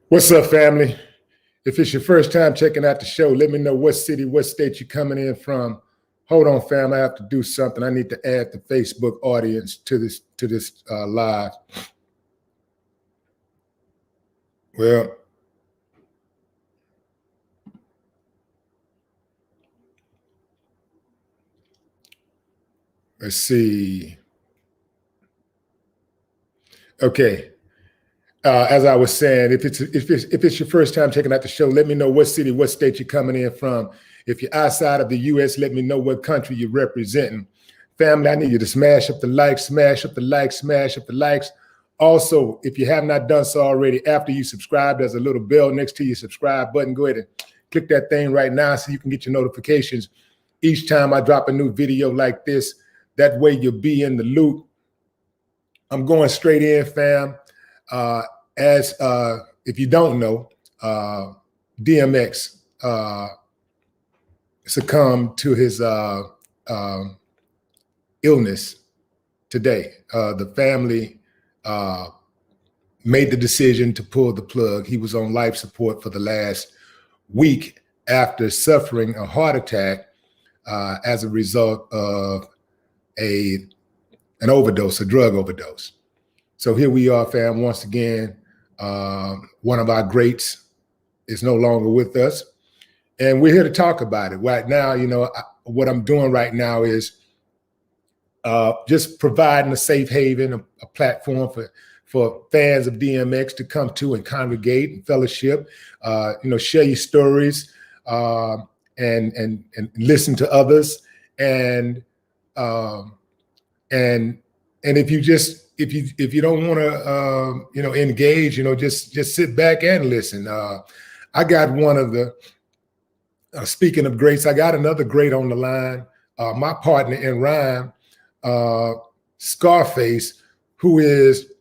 What's up, family? If it's your first time checking out the show, let me know what city, what state you're coming in from. Hold on, fam. I have to do something. I need to add the Facebook audience to this live. Well, let's see. Okay. As I was saying, if it's your first time checking out the show, let me know what city, what state you're coming in from. If you're outside of the U.S., let me know what country you're representing. Family, I need you to smash up the likes, smash up the likes, smash up the likes. Also, if you have not done so already, after you subscribe, there's a little bell next to your subscribe button. Go ahead and click that thing right now so you can get your notifications each time I drop a new video like this. That way you'll be in the loop. I'm going straight in, fam. If you don't know, DMX succumbed to his illness today. The family made the decision to pull the plug. He was on life support for the last week after suffering a heart attack as a result of an overdose, a drug overdose. So here we are, fam, once again. One of our greats is no longer with us. And we're here to talk about it. Right now, what I'm doing right now is just providing a safe haven, a platform for fans of DMX to come to and congregate and fellowship, share your stories and listen to others. And if you don't want to engage, just sit back and listen. I got one of the speaking of greats, I got another great on the line. My partner in rhyme, Scarface, who is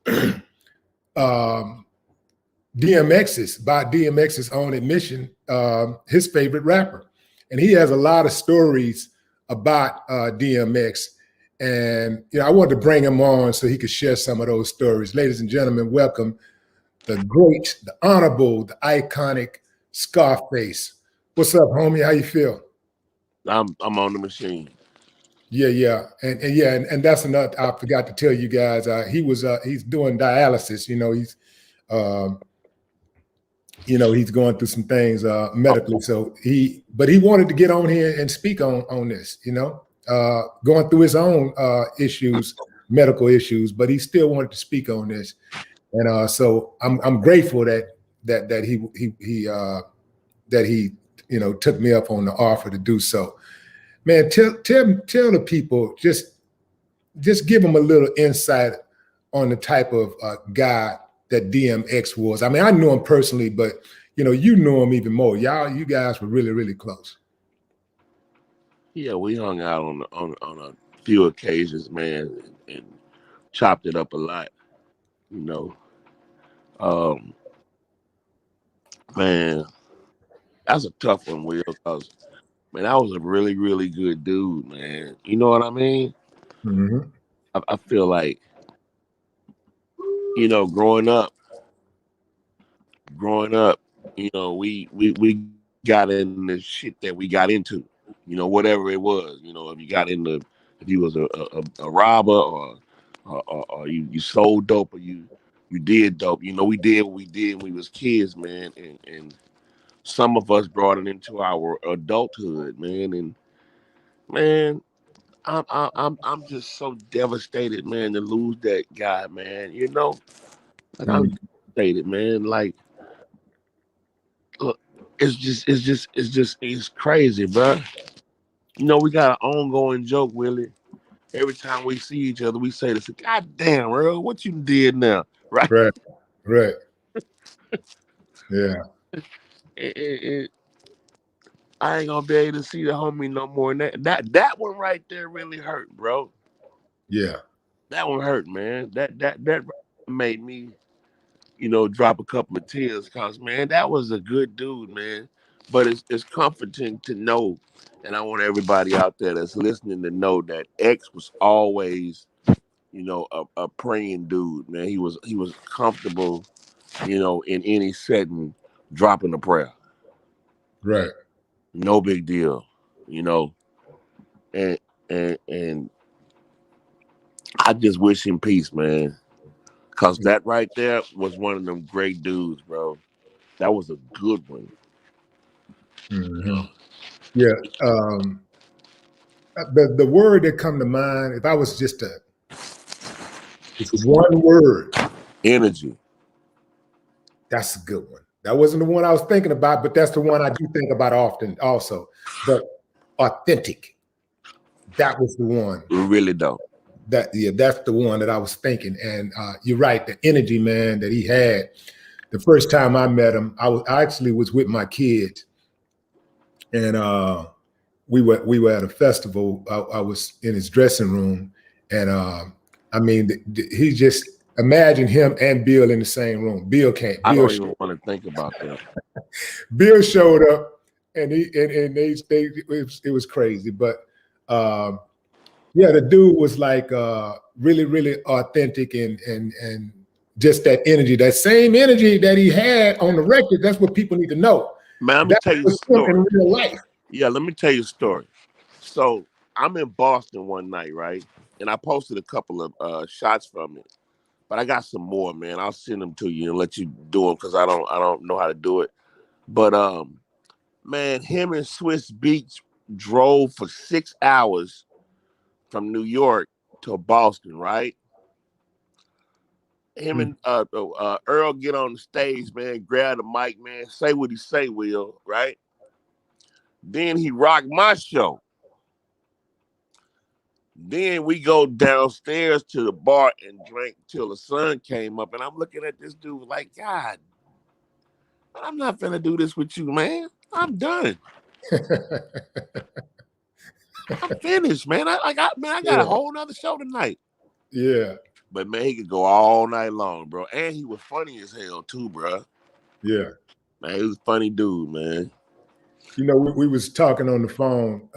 DMX's, by DMX's own admission, his favorite rapper, and he has a lot of stories about DMX. And I wanted to bring him on so he could share some of those stories. Ladies and gentlemen, welcome the great, the honorable, the iconic Scarface. What's up, homie? How you feel? I'm on the machine. Yeah, and that's another. I forgot to tell you guys. He's doing dialysis. He's going through some things medically. So he wanted to get on here and speak on this. Going through his own issues, medical issues, but he still wanted to speak on this, and so I'm grateful that he took me up on the offer to do so. Man, tell the people, just give them a little insight on the type of guy that DMX was. I mean, I knew him personally, but you knew him even more. You guys were really, really close. Yeah, we hung out on a few occasions, man, and chopped it up a lot. Man, that's a tough one, Will, because man, I was a really, really good dude, man. You know what I mean? Mm-hmm. I feel like, growing up, we got in the shit that we got into, whatever it was, if you was a robber or you sold dope or you did dope, we did what we did when we was kids, man, and some of us brought it into our adulthood, man, and man, I'm just so devastated, man, to lose that guy, man. Like I'm devastated, man. Like, look, it's crazy, bro. We got an ongoing joke, Willie. Every time we see each other, we say this. God damn, bro, what you did now, right? Right. Yeah. I ain't gonna be able to see the homie no more. And that one right there really hurt, bro. Yeah. That one hurt, man. That made me, drop a couple of tears, cause man, that was a good dude, man. But it's comforting to know, and I want everybody out there that's listening to know that X was always, a praying dude, man. He was comfortable you know, in any setting, dropping a prayer. Right. No big deal, you know. And I just wish him peace, man. Cause that right there was one of them great dudes, bro. That was a good one. Mm-hmm. Yeah. The word that come to mind, if I was just it's one word, Energy. that's a good one. That wasn't the one I was thinking about, but that's the one I do think about often also. But authentic. That was the one. Really though. That's the one that I was thinking. And you're right, the energy, man, that he had. The first time I met him, I actually was with my kids, and we were at a festival. I was in his dressing room, and I mean, he just imagine him and Bill in the same room. I don't even want to think about that. Bill showed up, and it was crazy, but. Yeah, the dude was like really, really authentic and just that energy, that same energy that he had on the record. That's what people need to know. Man, let me That tell you a was him story. in real life. Yeah, let me tell you a story. So I'm in Boston one night, right? And I posted a couple of shots from it, but I got some more, man. I'll send them to you and let you do them because I don't know how to do it. But man, him and Swiss Beats drove for 6 hours from New York to Boston, right? Him and Earl get on the stage, man, grab the mic, man, say what he say, Will, right? Then he rocked my show. Then we go downstairs to the bar and drink till the sun came up. And I'm looking at this dude like, God, I'm not finna do this with you, man. I'm done. I'm finished, man. I got a whole nother show tonight. Yeah. But man, he could go all night long, bro. And he was funny as hell too, bro. Yeah. Man, he was a funny dude, man. You know, we was talking on the phone,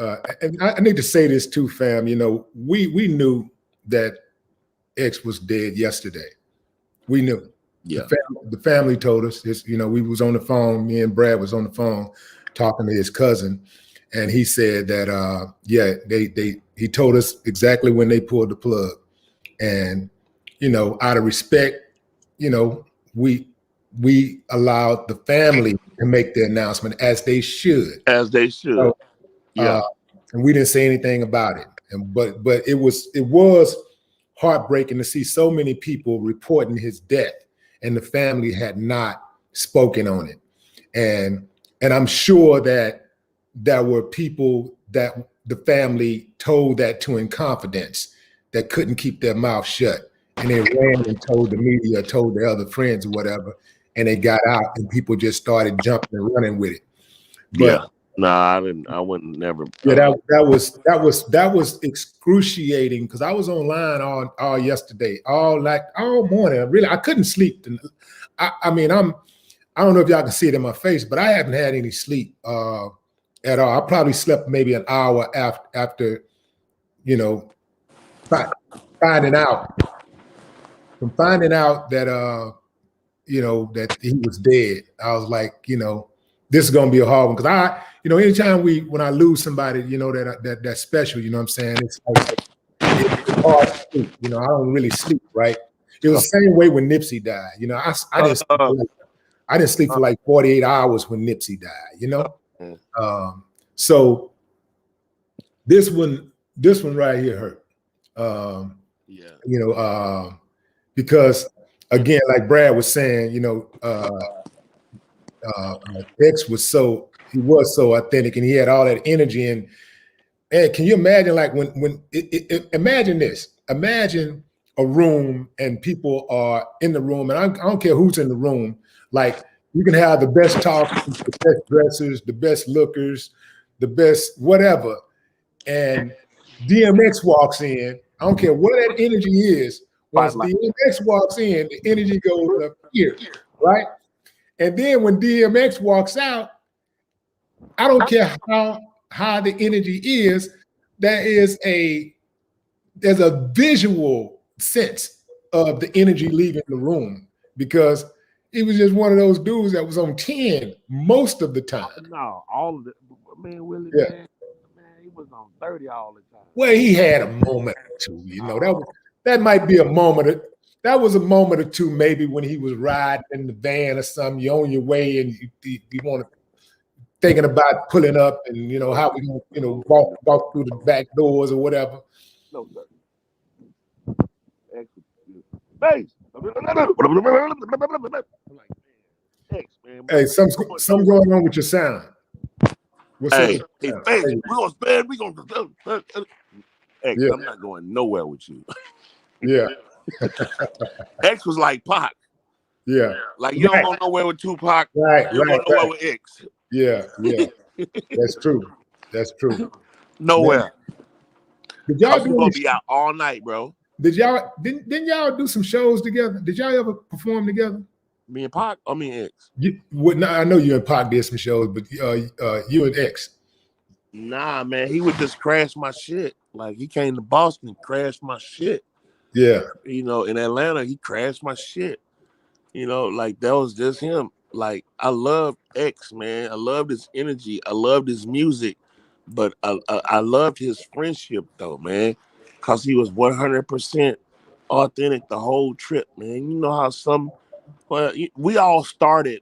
and I need to say this too, fam. You know, we knew that X was dead yesterday. We knew. Yeah. The family told us this. You know, we was on the phone. Me and Brad was on the phone talking to his cousin, and he said that he told us exactly when they pulled the plug, and you know, out of respect, you know, we allowed the family to make the announcement as they should. As they should. So, yeah. And we didn't say anything about it. But it was heartbreaking to see so many people reporting his death, and the family had not spoken on it. And I'm sure that there were people that the family told that to in confidence that couldn't keep their mouth shut. And they ran and told the media, told their other friends or whatever, and they got out and people just started jumping and running with it. But, yeah. Nah, I wouldn't never. Yeah, that was excruciating because I was online all yesterday, all morning. I couldn't sleep. I mean, I don't know if y'all can see it in my face, but I haven't had any sleep at all. I probably slept maybe an hour after you know, finding out that you know, that he was dead. I was like, you know, this is gonna be a hard one because anytime when I lose somebody, you know, that's special, you know what I'm saying? It's like it's hard to sleep. You know, I don't really sleep, right? It was the same way when Nipsey died. You know, I didn't sleep for like 48 hours when Nipsey died, you know? So this one right here hurt. You know, because again, like Brad was saying, you know, X was so authentic and he had all that energy. And can you imagine, like imagine this, imagine a room and people are in the room, and I don't care who's in the room, like you can have the best talkers, the best dressers, the best lookers, the best whatever. And DMX walks in, I don't care what that energy is. Once DMX walks in, the energy goes up here, right? And then when DMX walks out, I don't care how the energy is, there's a visual sense of the energy leaving the room because He was just one of those dudes that was on 10 most of the time. No, all of the man, Willie, Yeah. man, he was on 30 all the time. Well, he had a moment or two, that might be a moment. That was a moment or two, maybe when he was riding in the van or something. You're on your way and you want to thinking about pulling up and how we gonna walk through the back doors or whatever. No, sir. Bass. I'm like, man, X, man. Hey, some going on with your sound. What's hey, up? Hey, Bass, we gonna X, Yeah. I'm not going nowhere with you. Yeah. X was like Pac. Yeah. Like you don't go nowhere with Tupac. Right. You don't go nowhere with X. Yeah. That's true. Nowhere. Did y'all gonna be out all night, bro? Didn't y'all do some shows together? Did y'all ever perform together? Me and Pac, or me and X? I know you and Pac did some shows, but you and X. Nah, man, he would just crash my shit. Like he came to Boston and crashed my shit. Yeah. In Atlanta, he crashed my shit. Like that was just him. Like I loved X, man. I loved his energy. I loved his music, but I loved his friendship though, man, because he was 100% authentic the whole trip, man. You know how we all started.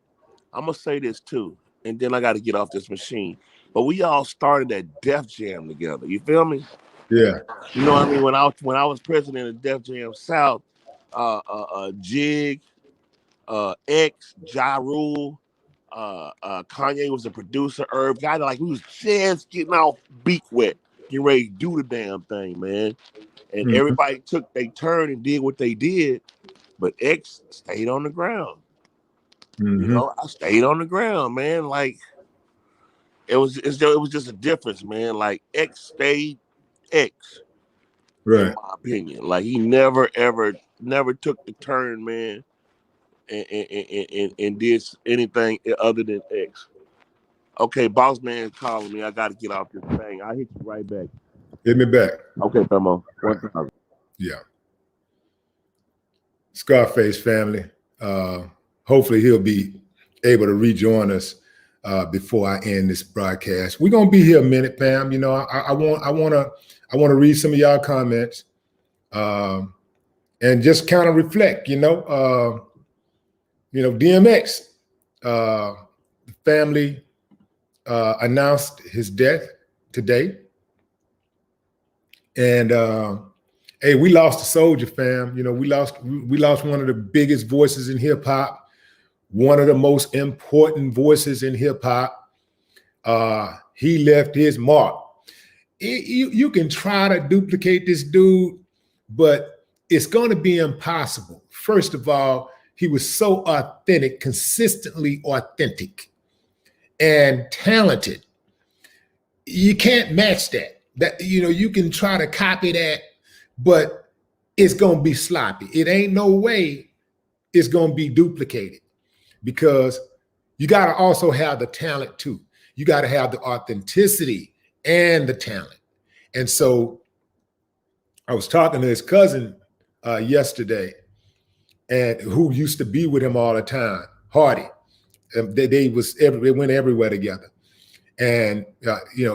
I'm gonna say this too, and then I got to get off this machine. But we all started at Def Jam together. You feel me? Yeah. You know what I mean? When I was president of Def Jam South, Jig, X, Ja Rule, Kanye was a producer, Herb, guy that we was just getting off beat wet, getting ready to do the damn thing, man. And everybody took their turn and did what they did, but X stayed on the ground. I stayed on the ground, man. Like it was just a difference, man. Like X stayed X, right. In my opinion. Like he never took the turn, man. And did anything other than X. Okay, boss man calling me. I got to get off this thing. I'll hit you right back. Hit me back. Okay, Thermo. Right. Yeah. Scarface family. Hopefully he'll be able to rejoin us before I end this broadcast. We're gonna be here a minute, Pam. I want to read some of y'all comments and just kind of reflect. DMX, the family announced his death today. And hey, we lost a soldier, fam. We lost one of the biggest voices in hip hop, one of the most important voices in hip hop. He left his mark. You can try to duplicate this dude, but it's going to be impossible. First of all, he was so authentic, consistently authentic and talented. You can't match that. You can try to copy that, but it's going to be sloppy. It ain't no way it's going to be duplicated, because you got to also have the talent too. You got to have the authenticity and the talent. And so I was talking to his cousin yesterday, and who used to be with him all the time, Hardy. They went everywhere together. And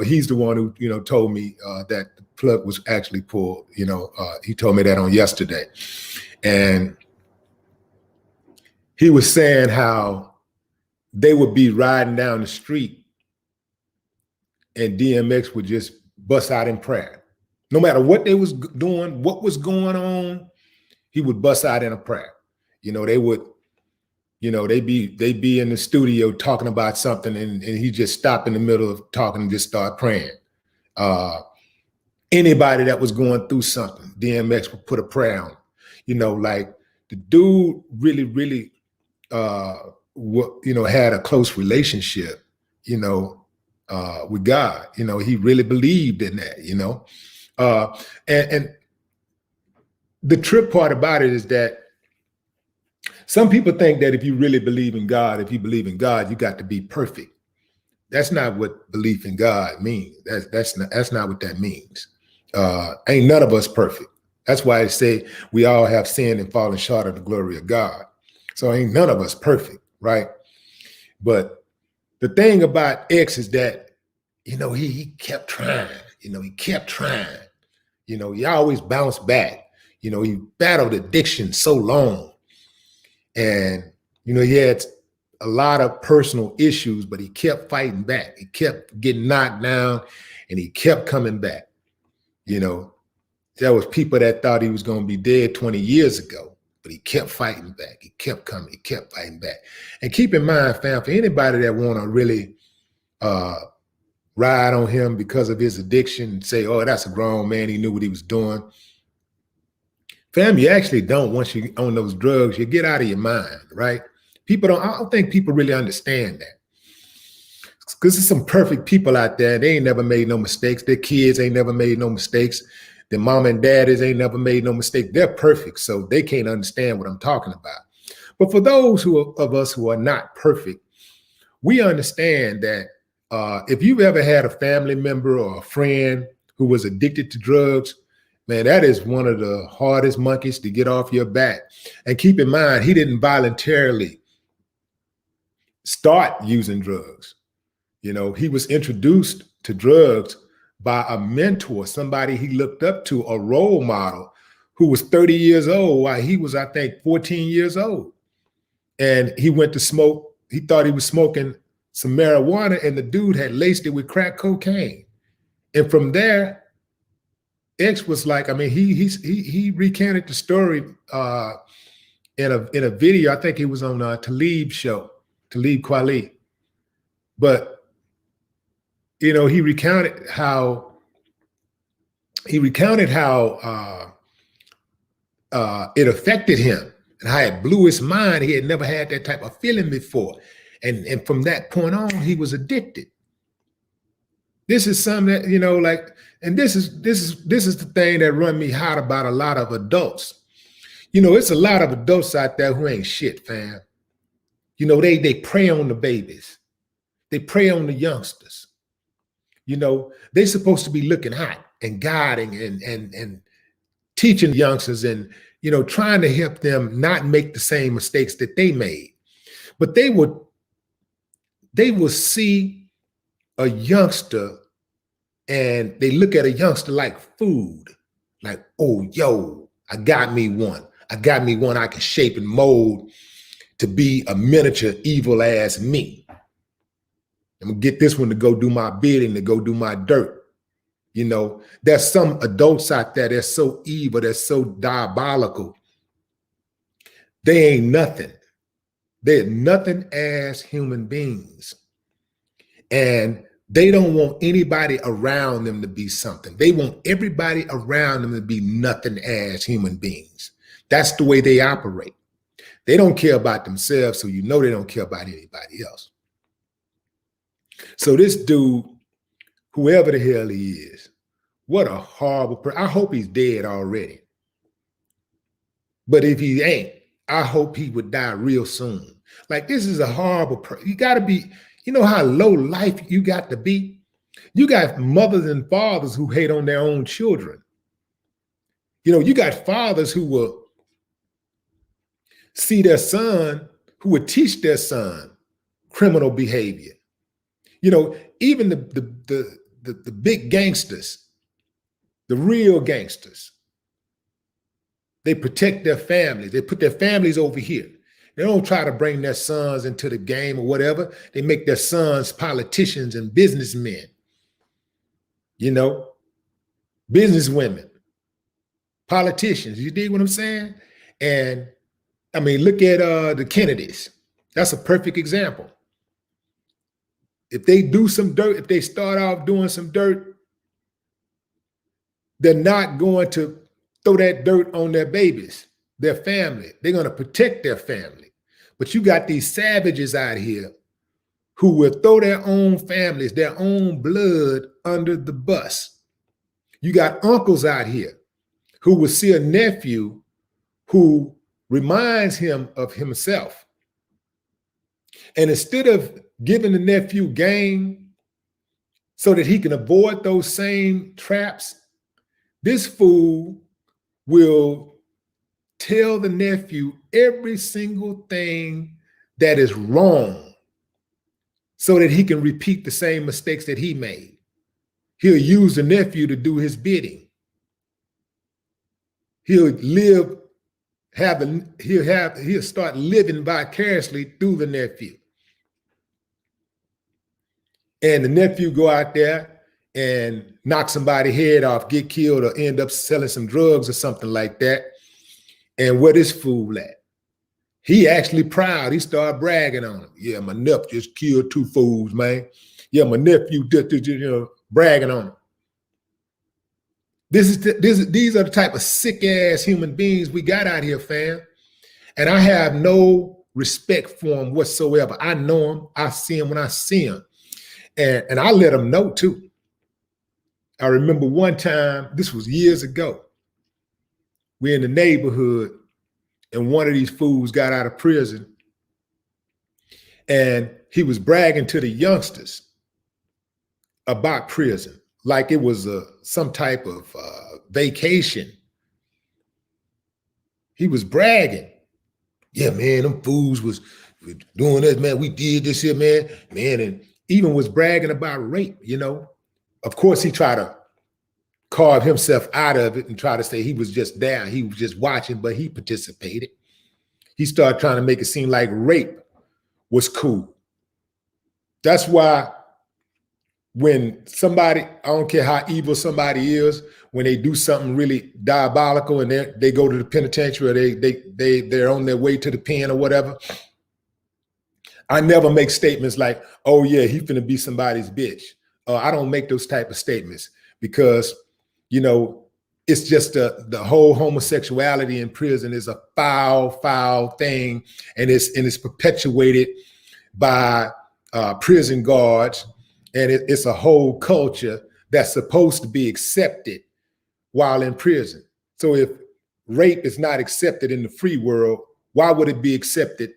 he's the one who told me that the plug was actually pulled. He told me that on yesterday, and he was saying how they would be riding down the street, and DMX would just bust out in prayer, no matter what they was doing, what was going on. He would bust out in a prayer. They would. They'd be in the studio talking about something, and he just stopped in the middle of talking and just start praying. Anybody that was going through something, DMX would put a prayer on. Like the dude really, really, had a close relationship, with God. He really believed in that. And the trip part about it is that some people think that if you really believe in God, you got to be perfect. That's not what belief in God means. That's not what that means. Ain't none of us perfect. That's why I say we all have sinned and fallen short of the glory of God. So ain't none of us perfect, right? But the thing about X is that, he kept trying, he kept trying, he always bounced back. He battled addiction so long. And, he had a lot of personal issues, but he kept fighting back. He kept getting knocked down and he kept coming back. There was people that thought he was going to be dead 20 years ago, but he kept fighting back. He kept coming. He kept fighting back. And keep in mind, fam, for anybody that want to really ride on him because of his addiction and say, oh, that's a grown man, he knew what he was doing. Fam, you actually don't. Once you on those drugs, you get out of your mind, right? I don't think people really understand that. Because there's some perfect people out there. They ain't never made no mistakes. Their kids ain't never made no mistakes. Their mom and daddies ain't never made no mistake. They're perfect, so they can't understand what I'm talking about. But for those of us who are not perfect, we understand that if you've ever had a family member or a friend who was addicted to drugs, man, that is one of the hardest monkeys to get off your back. And keep in mind, he didn't voluntarily start using drugs. He was introduced to drugs by a mentor, somebody he looked up to, a role model who was 30 years old while he was, I think, 14 years old. And he went to smoke. He thought he was smoking some marijuana, and the dude had laced it with crack cocaine. And from there, X was like, he recanted the story in a video. I think it was on Talib show, Talib Kweli. But he recounted how it affected him and how it blew his mind. He had never had that type of feeling before. And from that point on, he was addicted. This is something that, and this is the thing that run me hot about a lot of adults. It's a lot of adults out there who ain't shit, fam. They prey on the babies. They prey on the youngsters. They're supposed to be looking hot and guiding and teaching youngsters and, trying to help them not make the same mistakes that they made. But they will see a youngster and they look at a youngster like food, like, oh, yo, I got me one. I can shape and mold to be a miniature evil ass me. I'm gonna get this one to go do my bidding, to go do my dirt. There's some adults out there that's so evil, that's so diabolical. They ain't nothing. They're nothing as human beings. And they don't want anybody around them to be something. They want everybody around them to be nothing as human beings. That's the way they operate. They don't care about themselves, so they don't care about anybody else. So this dude, whoever the hell he is, what a horrible person. I hope he's dead already. But if he ain't, I hope he would die real soon. Like, this is a horrible person. You got to be, how low life you got to be? You got mothers and fathers who hate on their own children. You got fathers who will see their son, who would teach their son criminal behavior. Even the big gangsters, the real gangsters, they protect their families. They put their families over here. They don't try to bring their sons into the game or whatever. They make their sons politicians and businessmen, businesswomen, politicians. You dig what I'm saying? And look at the Kennedys. That's a perfect example. If they do some dirt, if they start off doing some dirt, they're not going to throw that dirt on their babies, their family. They're going to protect their family. But you got these savages out here who will throw their own families, their own blood under the bus. You got uncles out here who will see a nephew who reminds him of himself. And instead of giving the nephew game so that he can avoid those same traps, this fool will tell the nephew every single thing that is wrong so that he can repeat the same mistakes that he made. He'll use the nephew to do his bidding. He'll start living vicariously through the nephew. And the nephew go out there and knock somebody's head off, get killed, or end up selling some drugs or something like that. And what is fool at? He actually proud. He started bragging on him. Yeah, my nephew just killed 2 fools, man. Yeah, my nephew did, bragging on him. These are the type of sick ass human beings we got out here, fam. And I have no respect for them whatsoever. I know them. I see them when I see them. And I let them know too. I remember one time, this was years ago, we're in the neighborhood and one of these fools got out of prison and he was bragging to the youngsters about prison, like it was some type of vacation. He was bragging. Yeah, man, them fools was doing this, man. We did this here, man. And even was bragging about rape, Of course, he tried to carve himself out of it and try to say he was just there. He was just watching, but he participated. He started trying to make it seem like rape was cool. That's why when somebody, I don't care how evil somebody is, when they do something really diabolical and they go to the penitentiary or they're on their way to the pen or whatever, I never make statements like, oh yeah, he finna be somebody's bitch. I don't make those type of statements because, it's just the whole homosexuality in prison is a foul thing. And it's perpetuated by prison guards. And it's a whole culture that's supposed to be accepted while in prison. So if rape is not accepted in the free world, why would it be accepted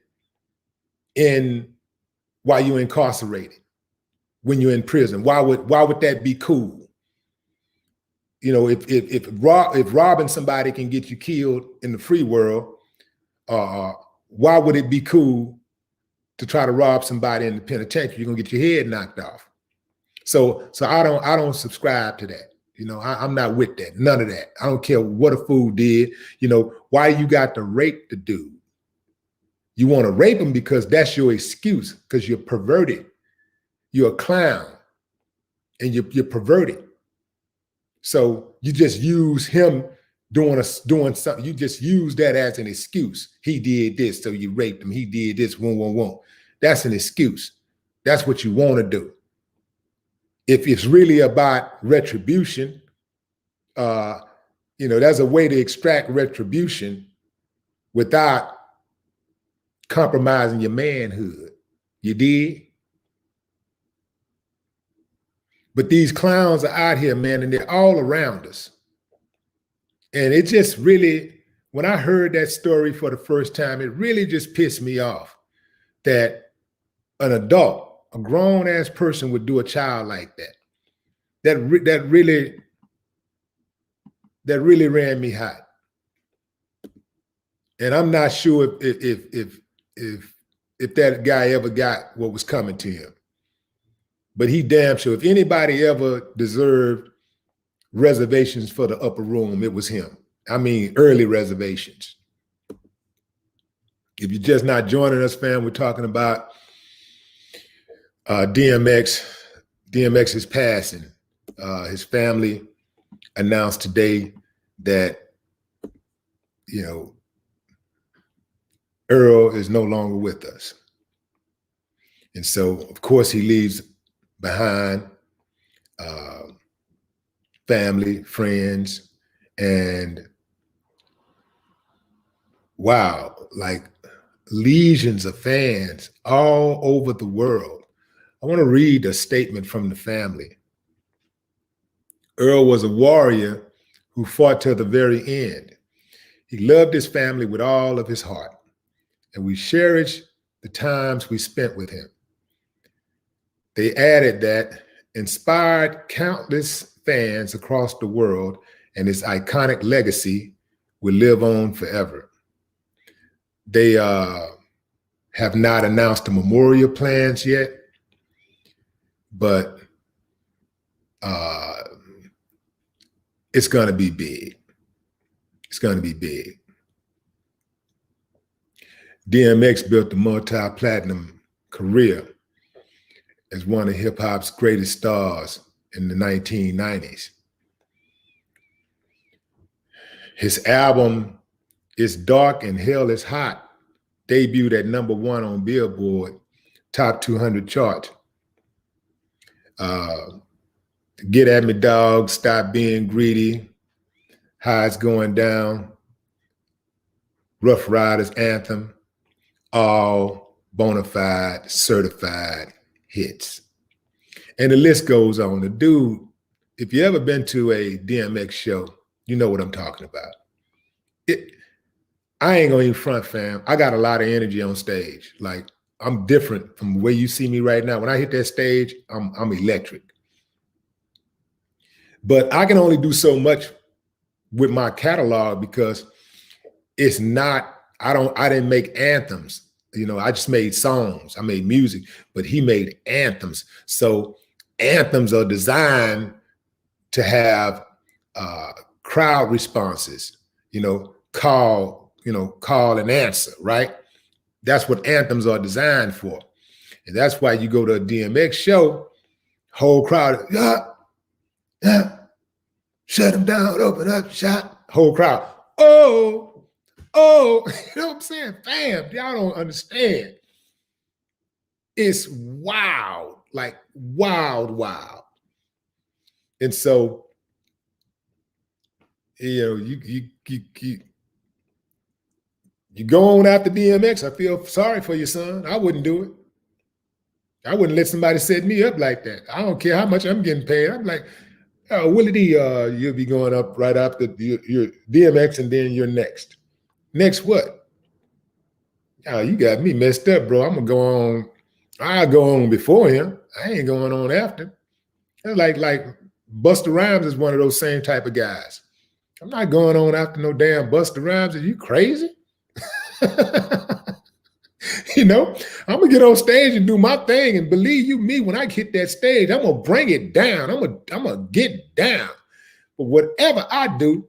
while you're incarcerated, when you're in prison? Why would that be cool? If robbing somebody can get you killed in the free world, why would it be cool to try to rob somebody in the penitentiary? You're gonna get your head knocked off. So I don't subscribe to that. I'm not with that. None of that. I don't care what a fool did. Why you got to rape the dude? You want to rape him because that's your excuse, because you're perverted. You're a clown and you're perverted. So you just use him doing something. You just use that as an excuse. He did this, so you raped him. He did this, won't. That's an excuse. That's what you want to do. If it's really about retribution, there's a way to extract retribution without compromising your manhood. You did? But these clowns are out here, man, and they're all around us. And it just really, when I heard that story for the first time, it really just pissed me off that an adult, a grown-ass person would do a child like that. That really ran me hot. And I'm not sure if that guy ever got what was coming to him. But he damn sure, if anybody ever deserved reservations for the upper room, it was him. I mean, early reservations. If you're just not joining us, fam, we're talking about DMX. DMX is passing. His family announced today that, Earl is no longer with us. And so, of course, he leaves behind family, friends, and wow, like legions of fans all over the world. I want to read a statement from the family. Earl was a warrior who fought to the very end. He loved his family with all of his heart, and we cherish the times we spent with him. They added that inspired countless fans across the world, and his iconic legacy will live on forever. They have not announced the memorial plans yet, but it's going to be big. It's going to be big. DMX built a multi-platinum career as one of hip hop's greatest stars in the 1990s. His album, It's Dark and Hell is Hot, debuted at #1 on Billboard Top 200 chart. Get at Me Dog, Stop Being Greedy, How It's Going Down, Rough Riders Anthem, all bona fide, certified hits. And the list goes on. The dude, if you ever been to a DMX show, you know what I'm talking about. I ain't gonna even front, fam. I got a lot of energy on stage. Like, I'm different from the way you see me right now. When I hit that stage, I'm electric. But I can only do so much with my catalog because it's not, I didn't make anthems. You know, I just made songs. I made music, but he made anthems. So anthems are designed to have crowd responses, call and answer, right? That's what anthems are designed for. And that's why you go to a DMX show, whole crowd, shut him down, open up, shot, whole crowd, oh, you know what I'm saying? Fam, y'all don't understand. It's wild, like wild. And so, you go on after DMX. I feel sorry for your son. I wouldn't do it. I wouldn't let somebody set me up like that. I don't care how much I'm getting paid. I'm like, Willie D, you'll be going up right after your DMX, and then you're next. Next what? Oh, you got me messed up, bro. I'm gonna go on. I'll go on before him. I ain't going on after. Like Busta Rhymes is one of those same type of guys. I'm not going on after no damn Busta Rhymes. Are you crazy? I'm gonna get on stage and do my thing, and believe you me, when I hit that stage, I'm gonna bring it down. I'm gonna get down. But whatever I do,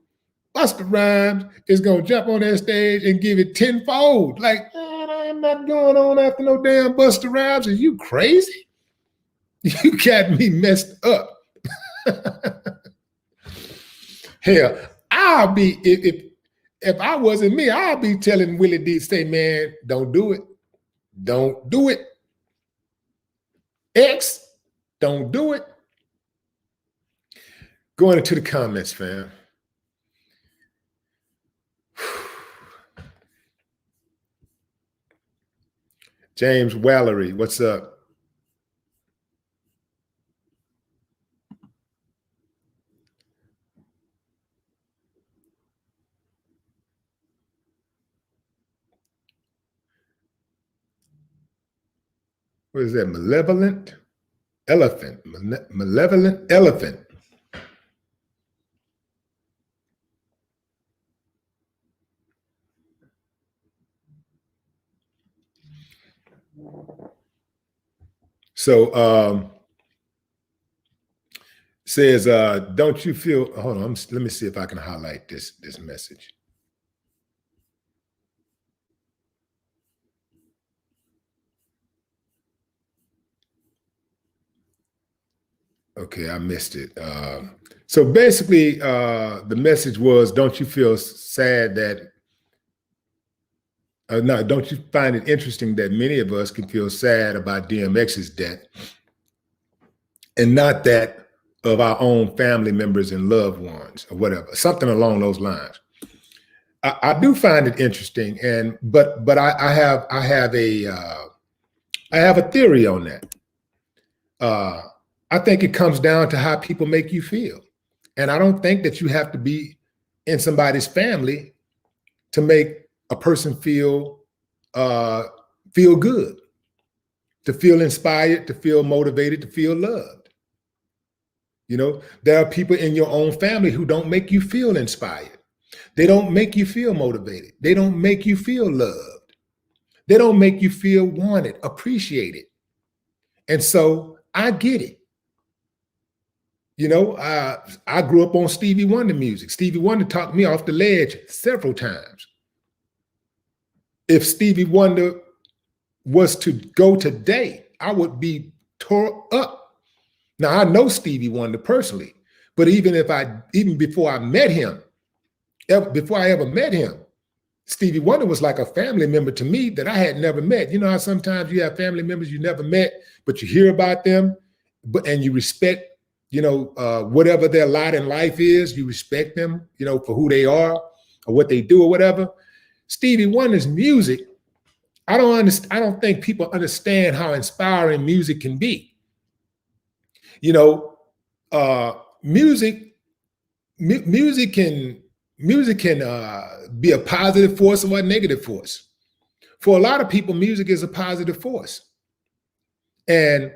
Busta Rhymes is gonna jump on that stage and give it tenfold. Like, man, I'm not going on after no damn Busta Rhymes. Are you crazy? You got me messed up. Hell, I'll be, if I wasn't me, I'll be telling Willie D, say, man, don't do it. Don't do it. X, don't do it. Going into the comments, fam. James Wallery, what's up? What is that? Malevolent elephant. Malevolent elephant. So says, don't you feel, hold on, let me see if I can highlight this message. Okay, I missed it. So basically, the message was, don't you feel sad that, no, don't you find it interesting that many of us can feel sad about DMX's death and not that of our own family members and loved ones or whatever, something along those lines. I do find it interesting, but I have a theory on that. I think it comes down to how people make you feel. And I don't think that you have to be in somebody's family to make a person feel good, to feel inspired, to feel motivated, to feel loved. There are people in your own family who don't make you feel inspired. They don't make you feel motivated. They don't make you feel loved. They don't make you feel wanted, appreciated. And so I get it. You know, I grew up on Stevie Wonder music. Stevie Wonder talked me off the ledge several times. If Stevie Wonder was to go today, I would be tore up. Now, I know Stevie Wonder personally, but even before I met him, before I ever met him, Stevie Wonder was like a family member to me that I had never met. You know how sometimes you have family members you never met, but you hear about them, and you respect, you know, whatever their lot in life is, you respect them, you know, for who they are or what they do or whatever. Stevie Wonder's music, I don't think people understand how inspiring music can be. You know, music can be a positive force or a negative force. For a lot of people, music is a positive force. And,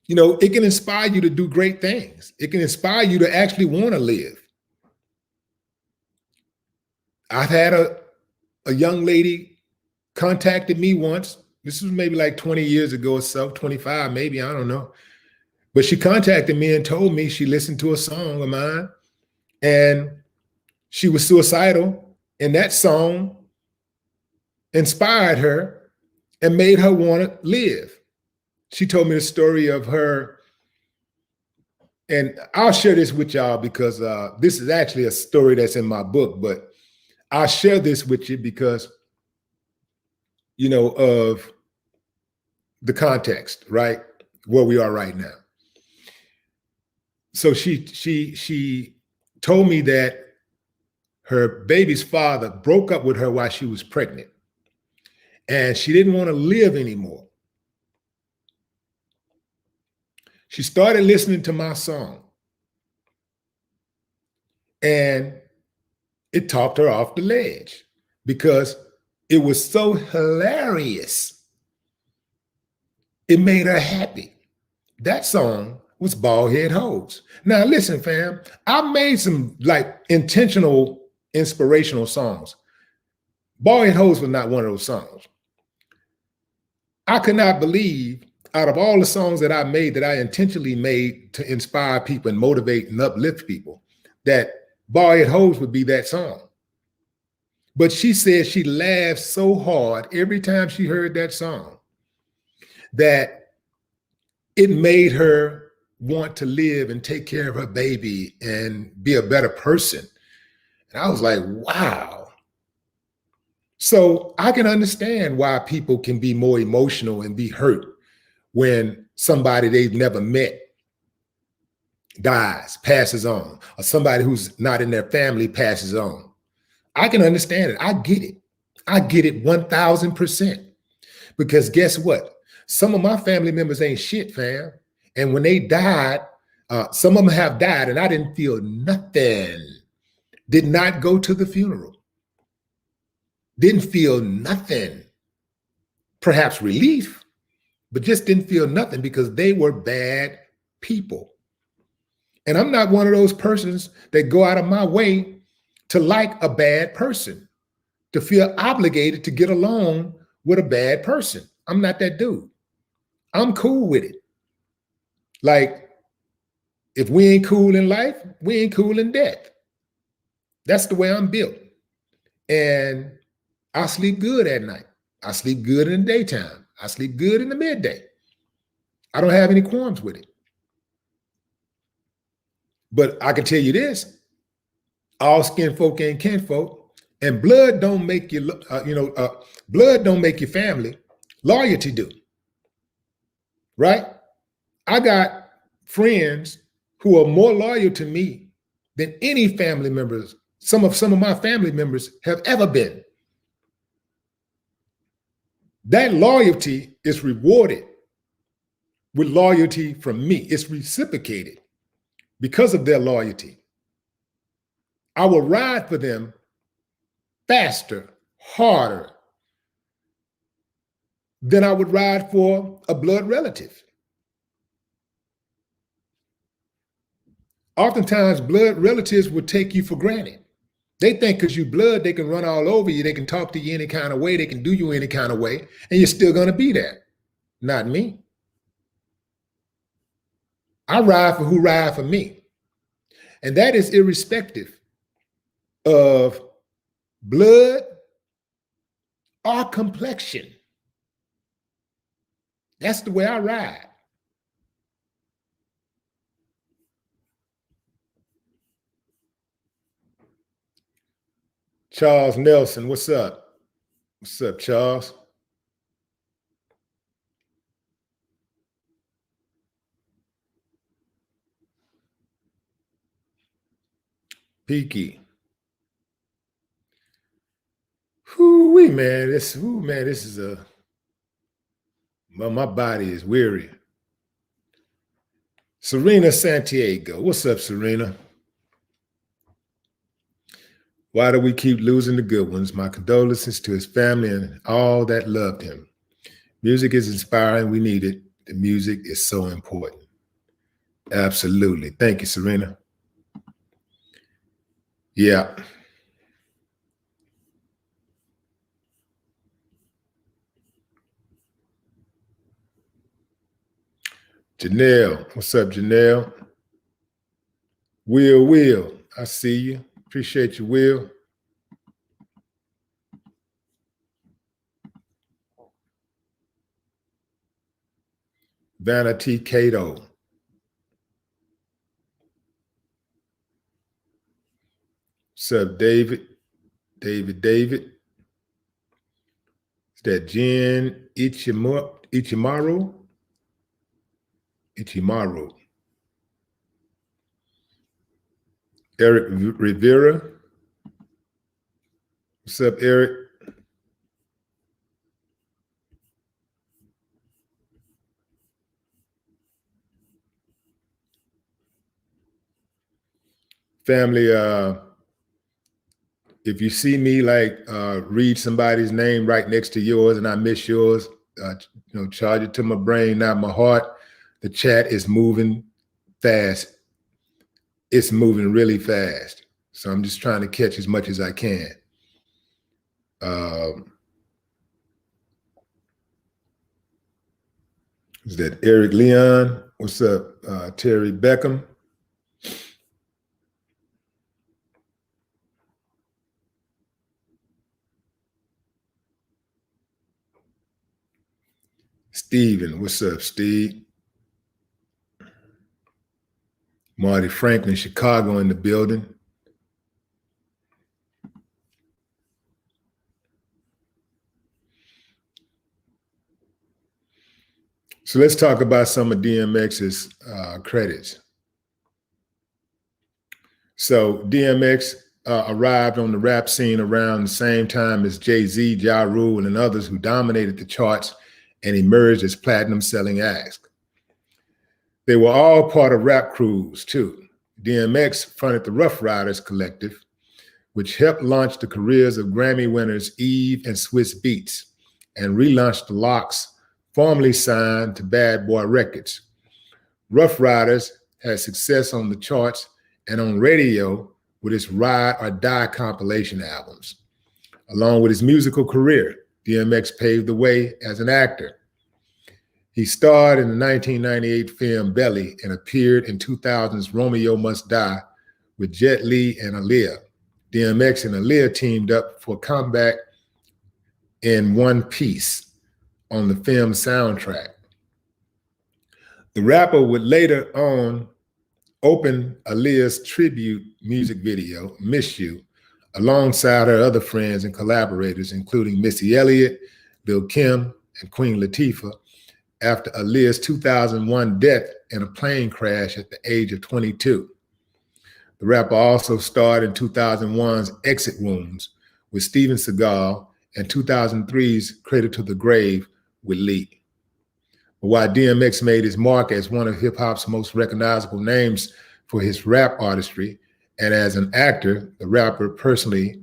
you know, it can inspire you to do great things. It can inspire you to actually want to live. I've had a young lady contacted me once. This was maybe like 20 years ago or so, 25 maybe, I don't know. But she contacted me and told me she listened to a song of mine and she was suicidal, and that song inspired her and made her want to live. She told me the story of her, and I'll share this with y'all because this is actually a story that's in my book, but I'll share this with you because, you know, of the context, right? Where we are right now. So she told me that her baby's father broke up with her while she was pregnant, and she didn't want to live anymore. She started listening to my song, and it talked her off the ledge because it was so hilarious. It made her happy. That song was Bald Head Hoes. Now listen, fam, I made some like intentional, inspirational songs. Bald Head Hoes was not one of those songs. I could not believe, out of all the songs that I made, that I intentionally made to inspire people and motivate and uplift people, that Bald Head Hoes would be that song. But she said she laughed so hard every time she heard that song that it made her want to live and take care of her baby and be a better person. And I was like, wow. So I can understand why people can be more emotional and be hurt when somebody they've never met dies, passes on, or somebody who's not in their family passes on. I can understand it. I get it. I get it 1000%. Because guess what? Some of my family members ain't shit, fam. And when they died, some of them have died and I didn't feel nothing. Did not go to the funeral. Didn't feel nothing. Perhaps relief, but just didn't feel nothing because they were bad people. And I'm not one of those persons that go out of my way to like a bad person, to feel obligated to get along with a bad person. I'm not that dude. I'm cool with it. Like, if we ain't cool in life, we ain't cool in death. That's the way I'm built. And I sleep good at night. I sleep good in the daytime. I sleep good in the midday. I don't have any qualms with it. But I can tell you this, all skin folk ain't kinfolk, and blood don't make you, blood don't make you family. Loyalty do, right? I got friends who are more loyal to me than any family members, some of my family members have ever been. That loyalty is rewarded with loyalty from me. It's reciprocated because of their loyalty. I will ride for them faster, harder than I would ride for a blood relative. Oftentimes, blood relatives would take you for granted. They think because you blood, they can run all over you. They can talk to you any kind of way. They can do you any kind of way. And you're still going to be there. Not me. I ride for who ride for me. And that is irrespective of blood or complexion. That's the way I ride. Charles Nelson, what's up? What's up, Charles? Peaky. Whoo-wee, man. This is well, my body is weary. Serena Santiago. What's up, Serena? Why do we keep losing the good ones? My condolences to his family and all that loved him. Music is inspiring. We need it. The music is so important. Absolutely. Thank you, Serena. Yeah. Janelle. What's up, Janelle? Will. I see you. Appreciate you, Will. Vanity Cato. What's up, David? David. Is that Jen Ichimaru? Eric Rivera. What's up, Eric? Family, if you see me read somebody's name right next to yours and I miss yours, charge it to my brain, not my heart. The chat is moving fast. It's moving really fast. So I'm just trying to catch as much as I can. Is that Eric Leon? What's up, Terry Beckham? Steven, what's up, Steve? Marty Franklin, Chicago in the building. So let's talk about some of DMX's credits. So DMX arrived on the rap scene around the same time as Jay-Z, Ja Rule, and others who dominated the charts and emerged as platinum-selling acts. They were all part of rap crews, too. DMX fronted the Rough Riders Collective, which helped launch the careers of Grammy winners Eve and Swiss Beats, and relaunched the Locks, formerly signed to Bad Boy Records. Rough Riders had success on the charts and on radio with its Ride or Die compilation albums. Along with his musical career, DMX paved the way as an actor. He starred in the 1998 film Belly and appeared in 2000's Romeo Must Die with Jet Li and Aaliyah. DMX and Aaliyah teamed up for a comeback in One Piece on the film soundtrack. The rapper would later on open Aaliyah's tribute music video, Miss You, alongside her other friends and collaborators, including Missy Elliott, Lil' Kim, and Queen Latifah, after Aaliyah's 2001 death in a plane crash at the age of 22. The rapper also starred in 2001's Exit Wounds with Steven Seagal and 2003's Cradle to the Grave with Lee. But while DMX made his mark as one of hip-hop's most recognizable names for his rap artistry, and as an actor, the rapper personally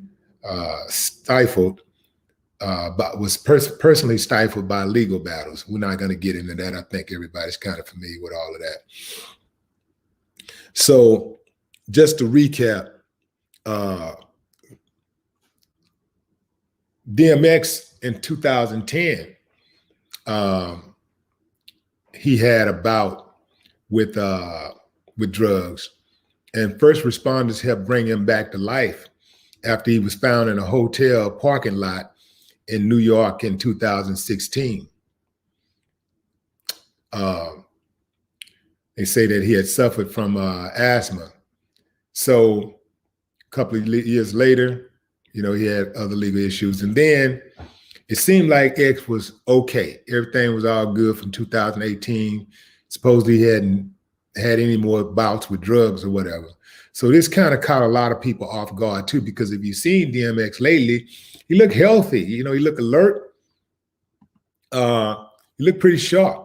personally stifled by legal battles. We're not going to get into that. I think everybody's kind of familiar with all of that. So just to recap, DMX in 2010, he had a bout with drugs, and first responders helped bring him back to life after he was found in a hotel parking lot in New York in 2016. They say that he had suffered from asthma. So a couple of years later, you know, he had other legal issues. And then it seemed like X was okay. Everything was all good from 2018. Supposedly he hadn't had any more bouts with drugs or whatever. So this kind of caught a lot of people off guard too, because if you've seen DMX lately, he looked healthy. You know, he looked alert. He looked pretty sharp.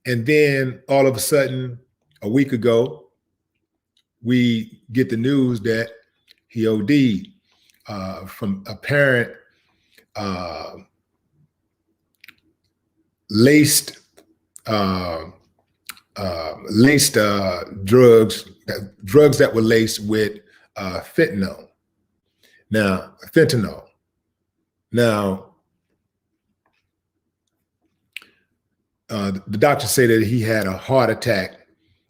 And then all of a sudden, a week ago, we get the news that he OD'd from apparent laced drugs that were laced with fentanyl. Now, the doctors say that he had a heart attack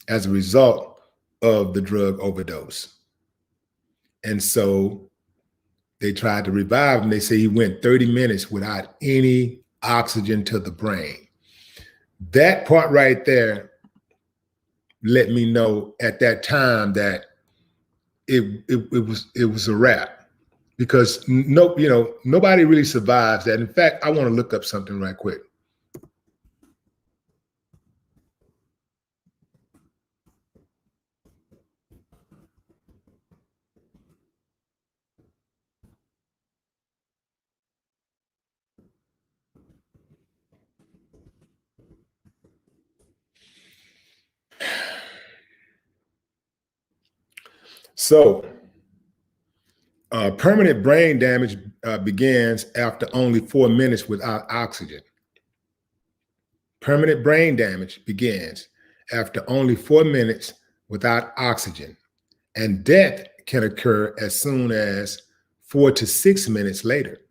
as a result of the drug overdose. And so they tried to revive him. They say he went 30 minutes without any oxygen to the brain. That part right there let me know at that time that it was a wrap, because nobody really survives that. In fact, I want to look up something right quick. So, permanent brain damage begins after only 4 minutes without oxygen. Permanent brain damage begins after only 4 minutes without oxygen, and death can occur as soon as 4 to 6 minutes later.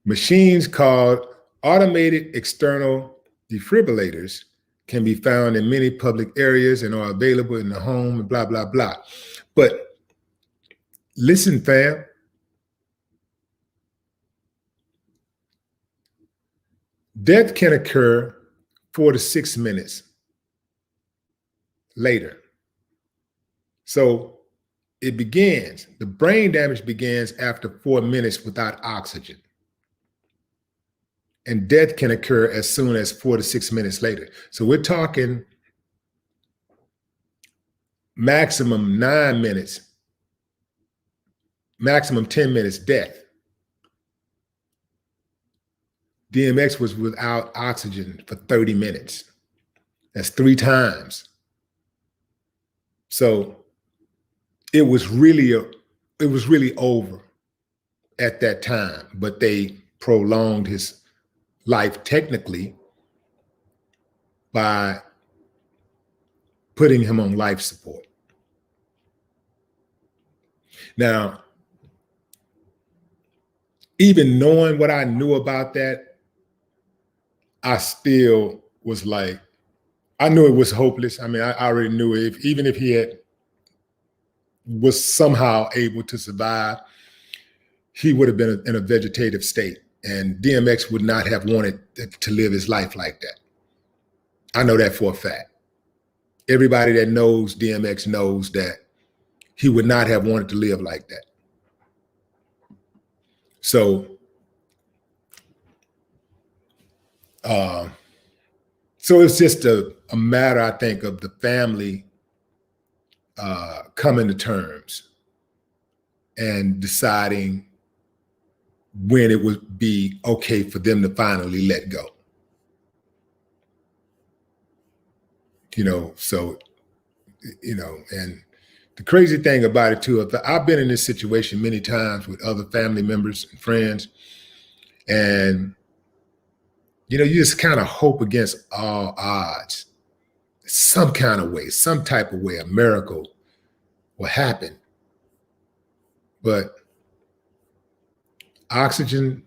Machines called automated external defibrillators can be found in many public areas and are available in the home and blah, blah, blah. But listen, fam. Death can occur 4 to 6 minutes later. So the brain damage begins after 4 minutes without oxygen. And death can occur as soon as 4 to 6 minutes later. So we're talking maximum 9 minutes, maximum 10 minutes death. DMX was without oxygen for 30 minutes. That's 3 times. So it was really over at that time, but they prolonged his life technically by putting him on life support. Now, even knowing what I knew about that, I still was like, I knew it was hopeless. I mean, I already knew even if he was somehow able to survive, he would have been in a vegetative state, and DMX would not have wanted to live his life like that. I know that for a fact. Everybody that knows DMX knows that he would not have wanted to live like that. So, it's just a matter, I think, of the family coming to terms and deciding when it would be okay for them to finally let go. And the crazy thing about it too, I've been in this situation many times with other family members and friends, and you just kind of hope against all odds, some kind of way, some type of way, a miracle will happen. But Oxygen,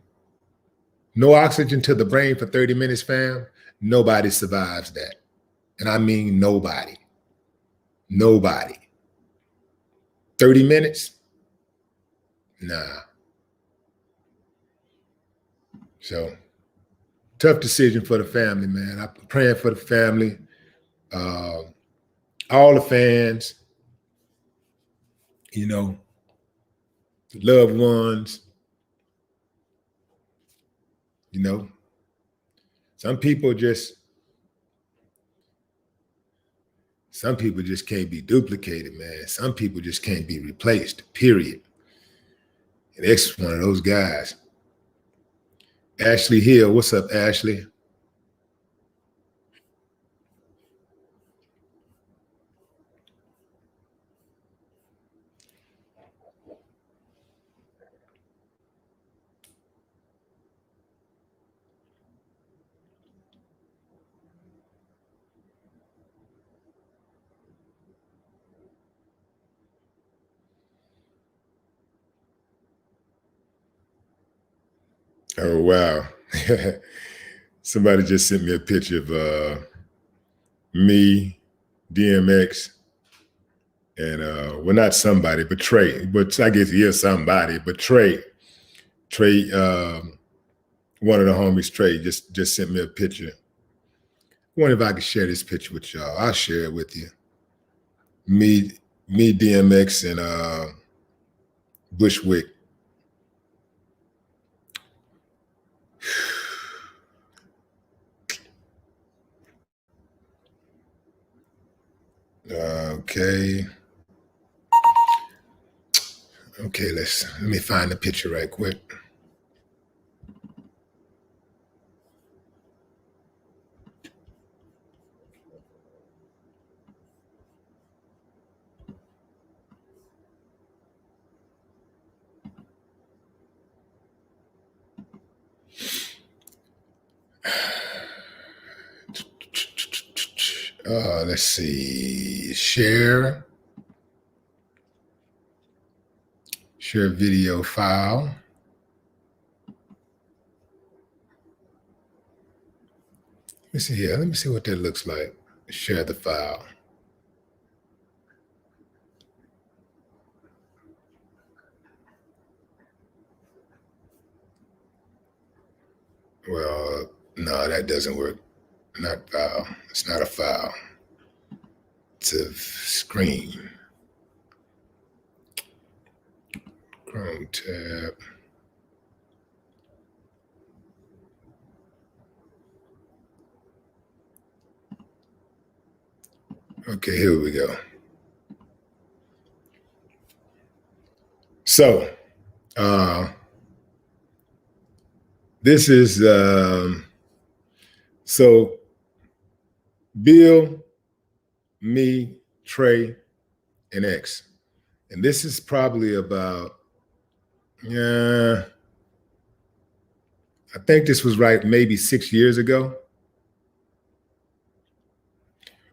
no oxygen to the brain for 30 minutes, fam. Nobody survives that. And I mean nobody. Nobody. 30 minutes? Nah. So tough decision for the family, man. I'm praying for the family, all the fans, you know, the loved ones, you know. Some people just can't be duplicated, man. Some people just can't be replaced, period. And X is one of those guys. Ashley Hill, what's up, Ashley? Oh, wow. Somebody just sent me a picture of me, DMX, and well, not somebody, but Trey. But I guess he is somebody. But Trey, one of the homies, Trey, just sent me a picture. I wonder if I could share this picture with y'all. I'll share it with you. Me, DMX, and Bushwick. Okay. Okay, let me find the picture right quick. Let's see. Share video file. Let me see here. Let me see what that looks like. Share the file. Well, no, that doesn't work. Not file. It's not a file. It's a screen. Chrome tab. Okay, here we go. So, this is so Bill, me, Trey, and X. And this is probably about, I think this was right maybe 6 years ago.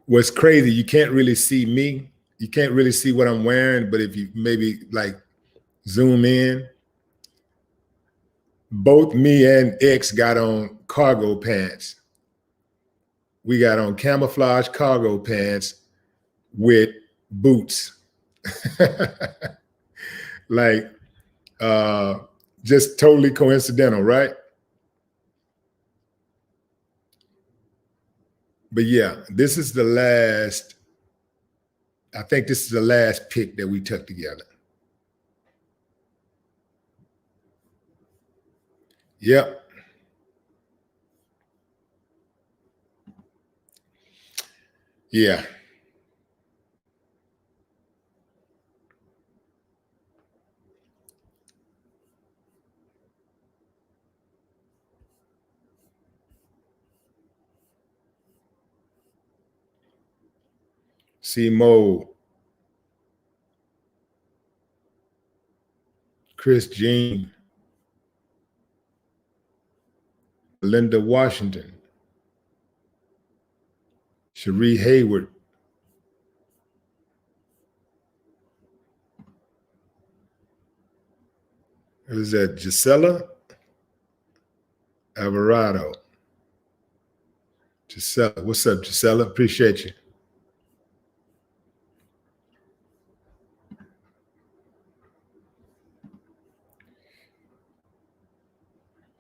What's crazy, you can't really see me. You can't really see what I'm wearing, but if you maybe like zoom in, both me and X got on cargo pants. We got on camouflage cargo pants with boots. Like, just totally coincidental, right? But yeah, this is the last, I think this is the last pic that we took together. Yep. Yeah. C Mo, Chris Jean, Linda Washington, Cherie Hayward, Who's that? Gisela Alvarado. Gisela, what's up, Gisela? Appreciate you.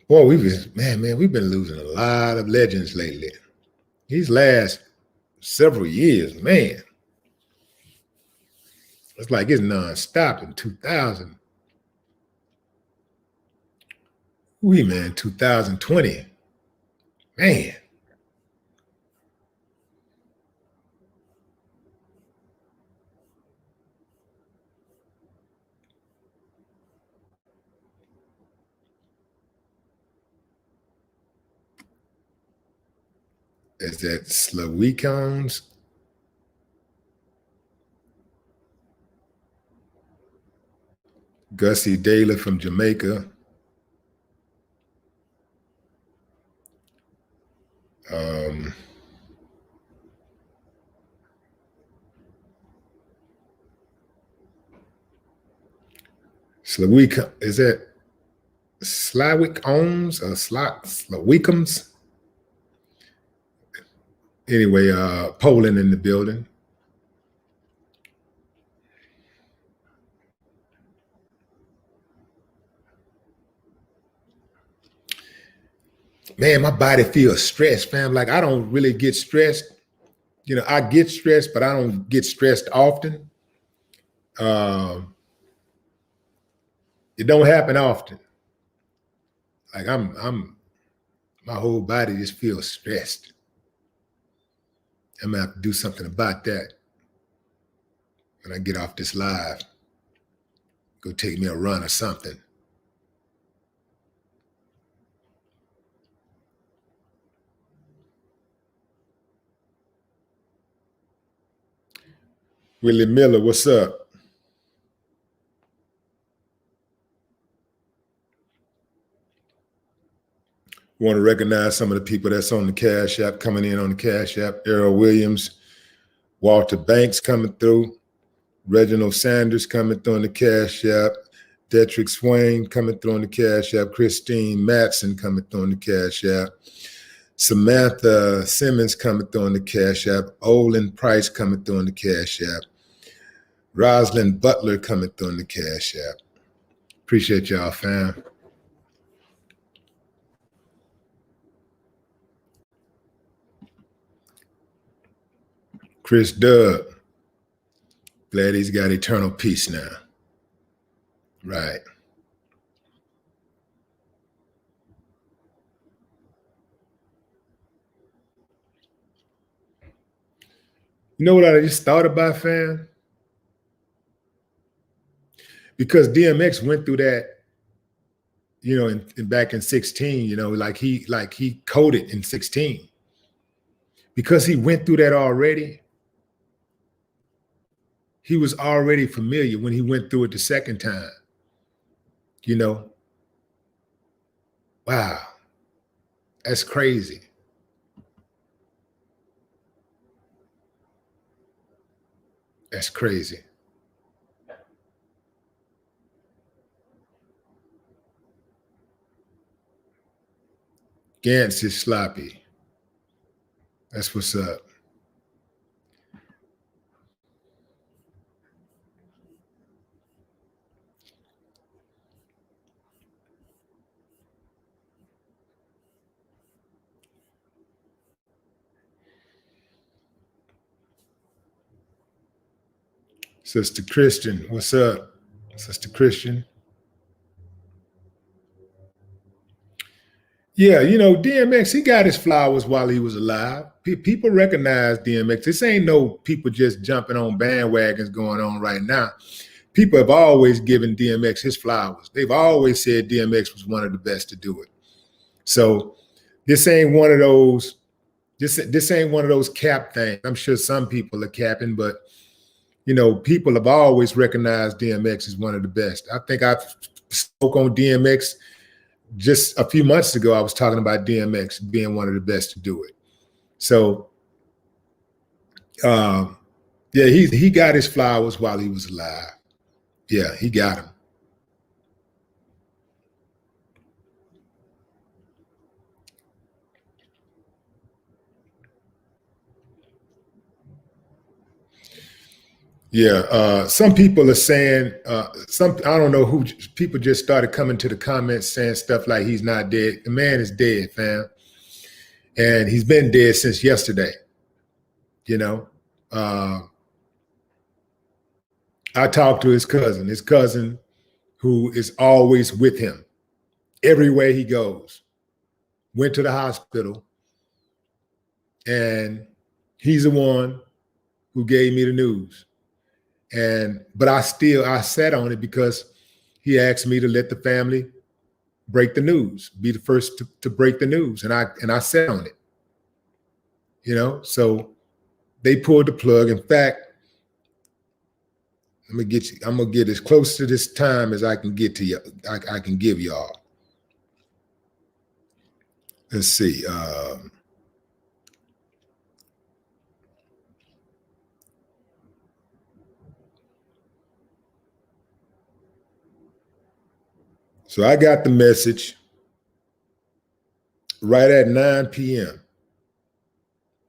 Boy, we've been losing a lot of legends lately. These last several years, man. It's like it's nonstop in 2000. 2020. Man. Is that Slawikons? Gussie Daly from Jamaica. Slawik, is that Slawikons or Slawikums? Anyway, Poland in the building. Man, my body feels stressed, fam. Like I don't really get stressed. You know, I get stressed, but I don't get stressed often. It don't happen often. Like my whole body just feels stressed. I'm gonna have to do something about that when I get off this live. Go take me a run or something. Willie Miller, what's up? Want to recognize some of the people that's on the Cash App, coming in on the Cash App. Errol Williams, Walter Banks coming through, Reginald Sanders coming through on the Cash App, Detrick Swain coming through on the Cash App, Christine Matson coming through on the Cash App, Samantha Simmons coming through on the Cash App, Olin Price coming through on the Cash App, Rosalind Butler coming through on the Cash App. Appreciate y'all, fam. Chris Dub, glad he's got eternal peace now. Right. You know what I just thought about, fam? Because DMX went through that, you know, in back in 16, you know, like he coded in 16. Because he went through that already, he was already familiar when he went through it the second time. You know? Wow. That's crazy. That's crazy. Gantz is sloppy. That's what's up. Sister Christian, what's up? Sister Christian. Yeah, you know, DMX, he got his flowers while he was alive. People recognize DMX. This ain't no people just jumping on bandwagons going on right now. People have always given DMX his flowers. They've always said DMX was one of the best to do it. So this ain't one of those, this ain't one of those cap things. I'm sure some people are capping, but you know, people have always recognized DMX as one of the best. I think I spoke on DMX just a few months ago. I was talking about DMX being one of the best to do it. So, yeah, he got his flowers while he was alive. Yeah, he got them. Yeah, some people are saying I don't know who people just started coming to the comments saying stuff like he's not dead. The man is dead, fam, and he's been dead since yesterday. You know, uh, I talked to his cousin who is always with him everywhere he goes. Went to the hospital, and he's the one who gave me the news. But I sat on it because he asked me to let the family break the news, be the first to break the news, and I sat on it. So they pulled the plug. In fact, I'm gonna get as close to this time as I can get to you. I can give y'all. Let's see. So I got the message right at 9 p.m.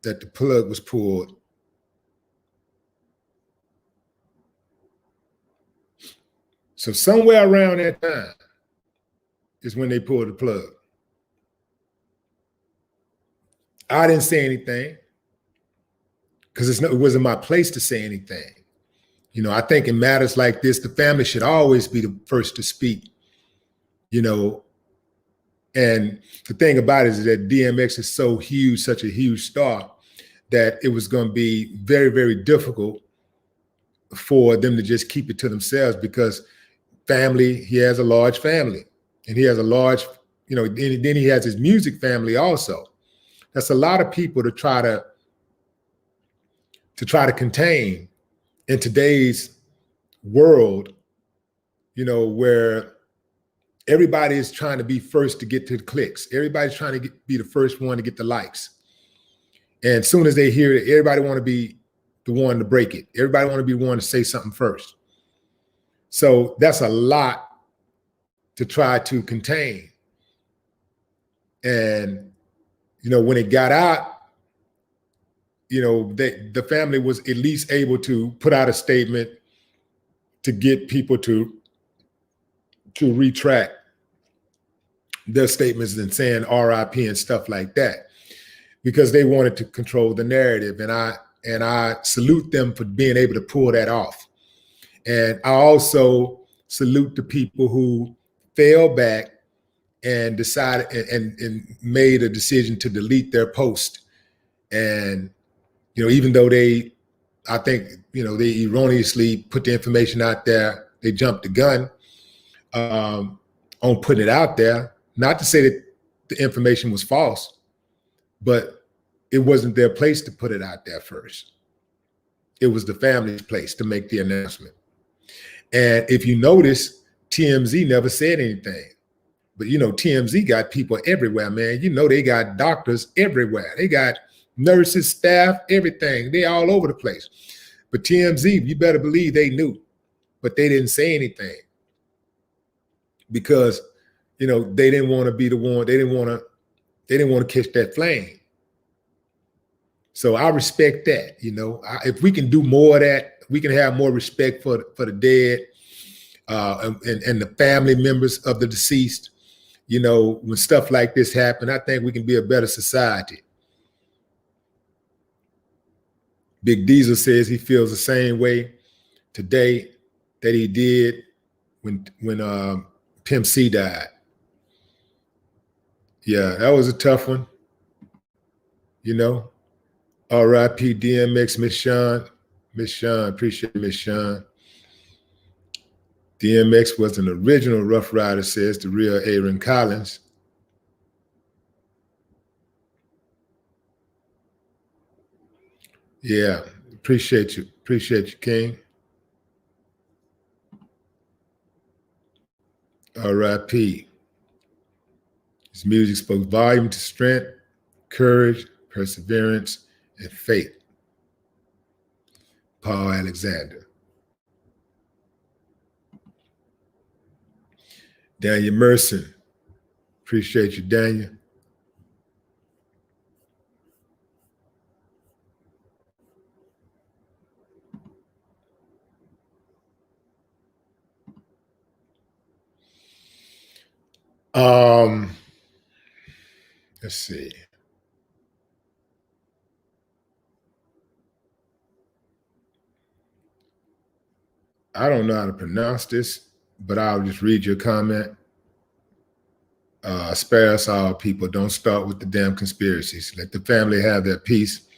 that the plug was pulled. So somewhere around that time is when they pulled the plug. I didn't say anything because it wasn't my place to say anything. I think in matters like this, the family should always be the first to speak. And the thing about it is that DMX is so huge, such a huge star, that it was going to be very, very difficult for them to just keep it to themselves, because he has a large family, and he has a large, then he has his music family also. That's a lot of people to try to contain in today's world, where everybody is trying to be first to get to the clicks. Everybody's trying to be the first one to get the likes. And as soon as they hear it, everybody want to be the one to break it. Everybody want to be the one to say something first. So that's a lot to try to contain. And, when it got out, the family was at least able to put out a statement to get people to retract their statements and saying RIP and stuff like that, because they wanted to control the narrative. And I salute them for being able to pull that off. And I also salute the people who fell back and decided and made a decision to delete their post. And, even though I think, they erroneously put the information out there, they jumped the gun on putting it out there. Not to say that the information was false, but it wasn't their place to put it out there first. It was the family's place to make the announcement. And if you notice, TMZ never said anything. But TMZ got people everywhere, man. They got doctors everywhere. They got nurses, staff, everything. They all over the place. But TMZ, you better believe they knew, but they didn't say anything because, they didn't want to be the one. They didn't want to catch that flame. So I respect that. If we can do more of that, we can have more respect for the dead and the family members of the deceased. When stuff like this happen, I think we can be a better society. Big Diesel says he feels the same way today that he did when Pimp C died. Yeah, that was a tough one. R.I.P. DMX, Miss Sean, appreciate Miss Sean. DMX was an original Rough Rider, says the real Aaron Collins. Yeah, appreciate you, King. R.I.P. His music spoke volume to strength, courage, perseverance, and faith. Paul Alexander. Daniel Merson. Appreciate you, Daniel. Let's see. I don't know how to pronounce this, but I'll just read your comment. Spare us all, people. Don't start with the damn conspiracies. Let the family have their peace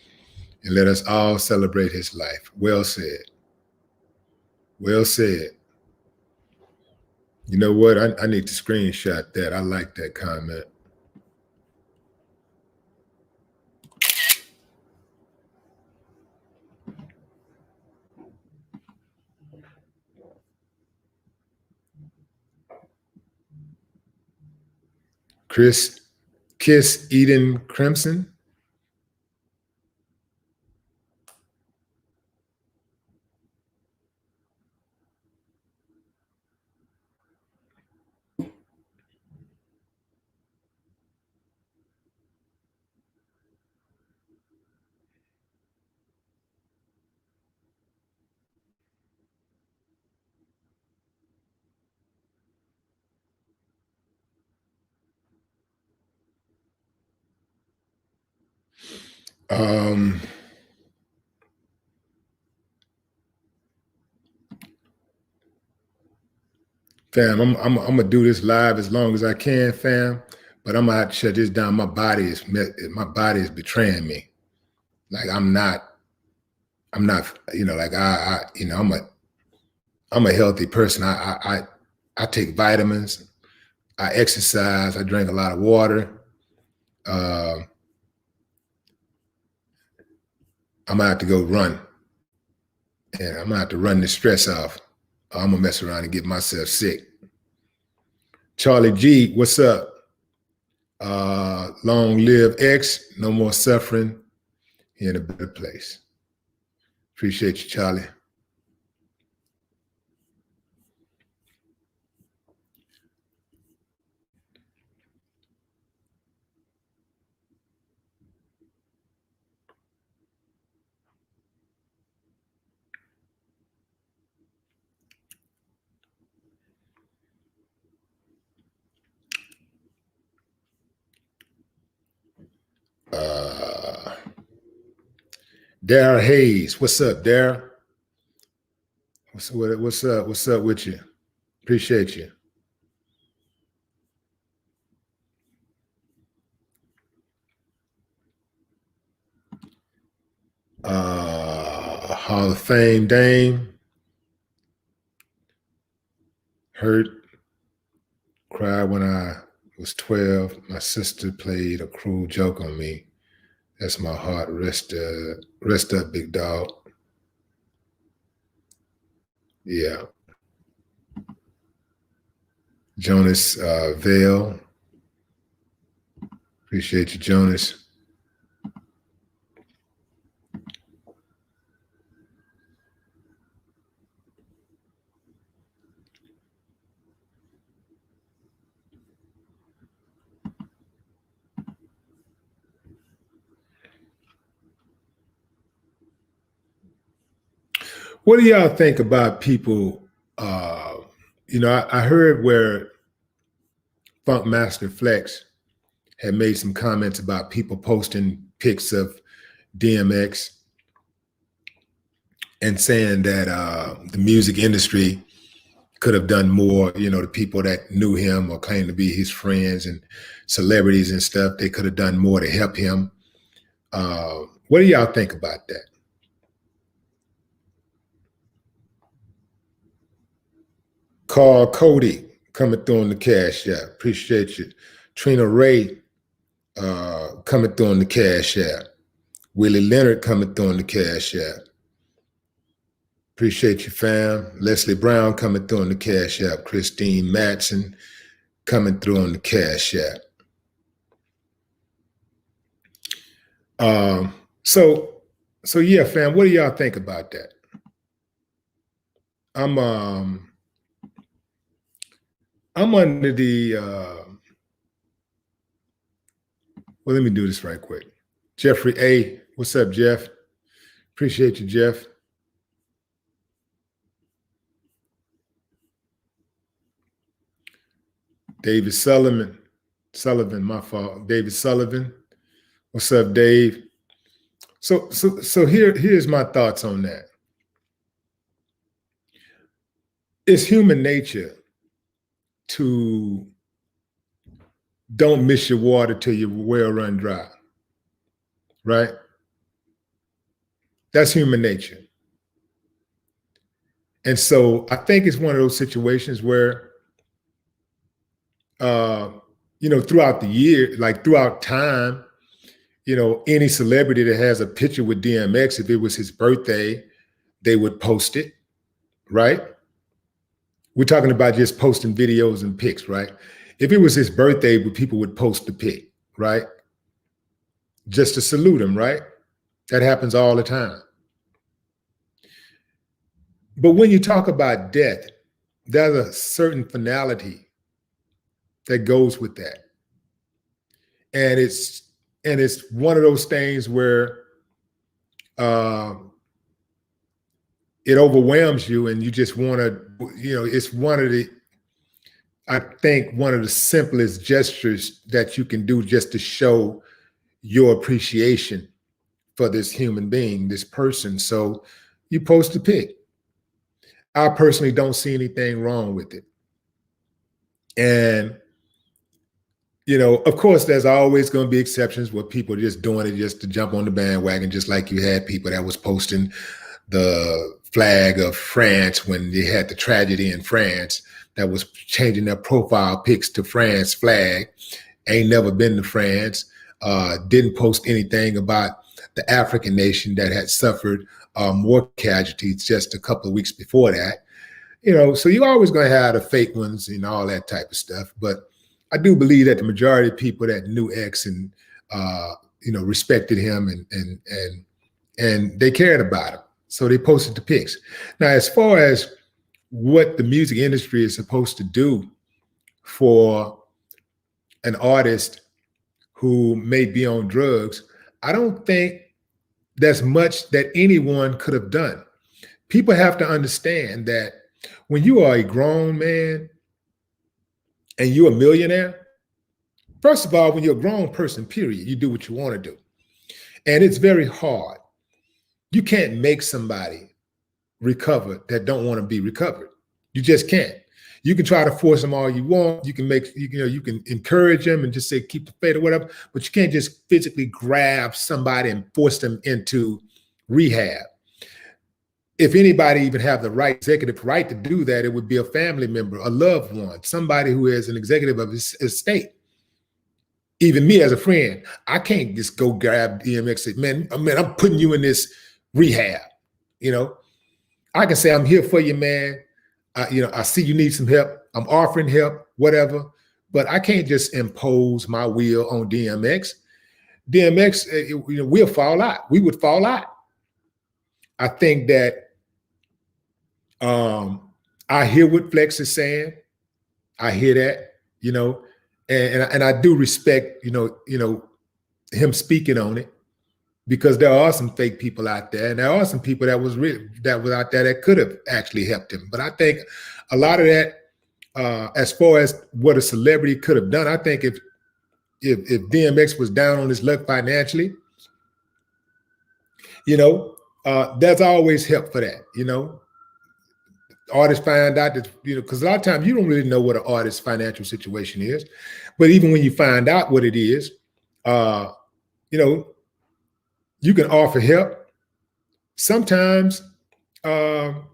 and let us all celebrate his life. Well said. Well said. You know what? I need to screenshot that. I like that comment. Kiss Eden Crimson. Fam, I'm gonna do this live as long as I can, fam. But I'm gonna have to shut this down. My body is betraying me. Like I'm not. Like I'm a healthy person. I take vitamins. I exercise. I drink a lot of water. I'm gonna have to go run, and I'm gonna have to run the stress off. I'm gonna mess around and get myself sick. Charlie G, what's up? Long live X, no more suffering, in a better place. Appreciate you, Charlie. Darryl Hayes, what's up, Darryl? What's up? What's up with you? Appreciate you. Hall of Fame Dame. Hurt. Cried when I was 12. My sister played a cruel joke on me. That's my heart. Rest up, big dog. Yeah. Jonas Vale. Appreciate you, Jonas. What do y'all think about people? I heard where Funk Master Flex had made some comments about people posting pics of DMX and saying that the music industry could have done more. The people that knew him or claimed to be his friends and celebrities and stuff, they could have done more to help him. What do y'all think about that? Carl Cody coming through on the Cash App. Appreciate you. Trina Ray coming through on the Cash App. Willie Leonard coming through on the Cash App. Appreciate you, fam. Leslie Brown coming through on the Cash App. Christine Matson coming through on the Cash App. So yeah, fam, what do y'all think about that? I'm under the well, let me do this right quick. Jeffrey A, what's up, Jeff? Appreciate you, Jeff. David Sullivan, my fault. David Sullivan. What's up, Dave? So here's my thoughts on that. It's human nature to don't miss your water till your well run dry, right? That's human nature. And so I think it's one of those situations where, throughout the year, like throughout time, any celebrity that has a picture with DMX, if it was his birthday, they would post it, right? We're talking about just posting videos and pics, right? If it was his birthday, people would post the pic, right? Just to salute him, right? That happens all the time. But when you talk about death, there's a certain finality that goes with that. And it's one of those things where it overwhelms you and you just want to, it's one of the simplest gestures that you can do just to show your appreciation for this human being, this person. So you post a pic. I personally don't see anything wrong with it. And, of course, there's always going to be exceptions where people are just doing it just to jump on the bandwagon, just like you had people that was posting the flag of France when they had the tragedy in France that was changing their profile pics to France flag. Ain't never been to France, didn't post anything about the African nation that had suffered more casualties just a couple of weeks before that. So you're always going to have the fake ones and all that type of stuff. But I do believe that the majority of people that knew X and respected him and they cared about him, so they posted the pics. Now, as far as what the music industry is supposed to do for an artist who may be on drugs, I don't think there's much that anyone could have done. People have to understand that when you are a grown man and you're a millionaire, first of all, when you're a grown person, period, you do what you want to do. And it's very hard. You can't make somebody recover that don't want to be recovered. You just can't. You can try to force them all you want. You can you can encourage them and just say, keep the faith or whatever, but you can't just physically grab somebody and force them into rehab. If anybody even have the executive right to do that, it would be a family member, a loved one, somebody who is an executive of his estate. Even me as a friend, I can't just go grab DMX and say, man, I'm putting you in this rehab. I can say, I'm here for you, man. I see you need some help. I'm offering help, whatever, but I can't just impose my will on DMX. DMX, we'll fall out. We would fall out. I think that I hear what Flex is saying. I hear that, and I do respect, him speaking on it, because there are some fake people out there, and there are some people that was out there that could have actually helped him. But I think a lot of that, as far as what a celebrity could have done, I think if DMX was down on his luck financially, there's always help for that. Artists find out that, because a lot of times you don't really know what an artist's financial situation is. But even when you find out what it is, you can offer help. Sometimes that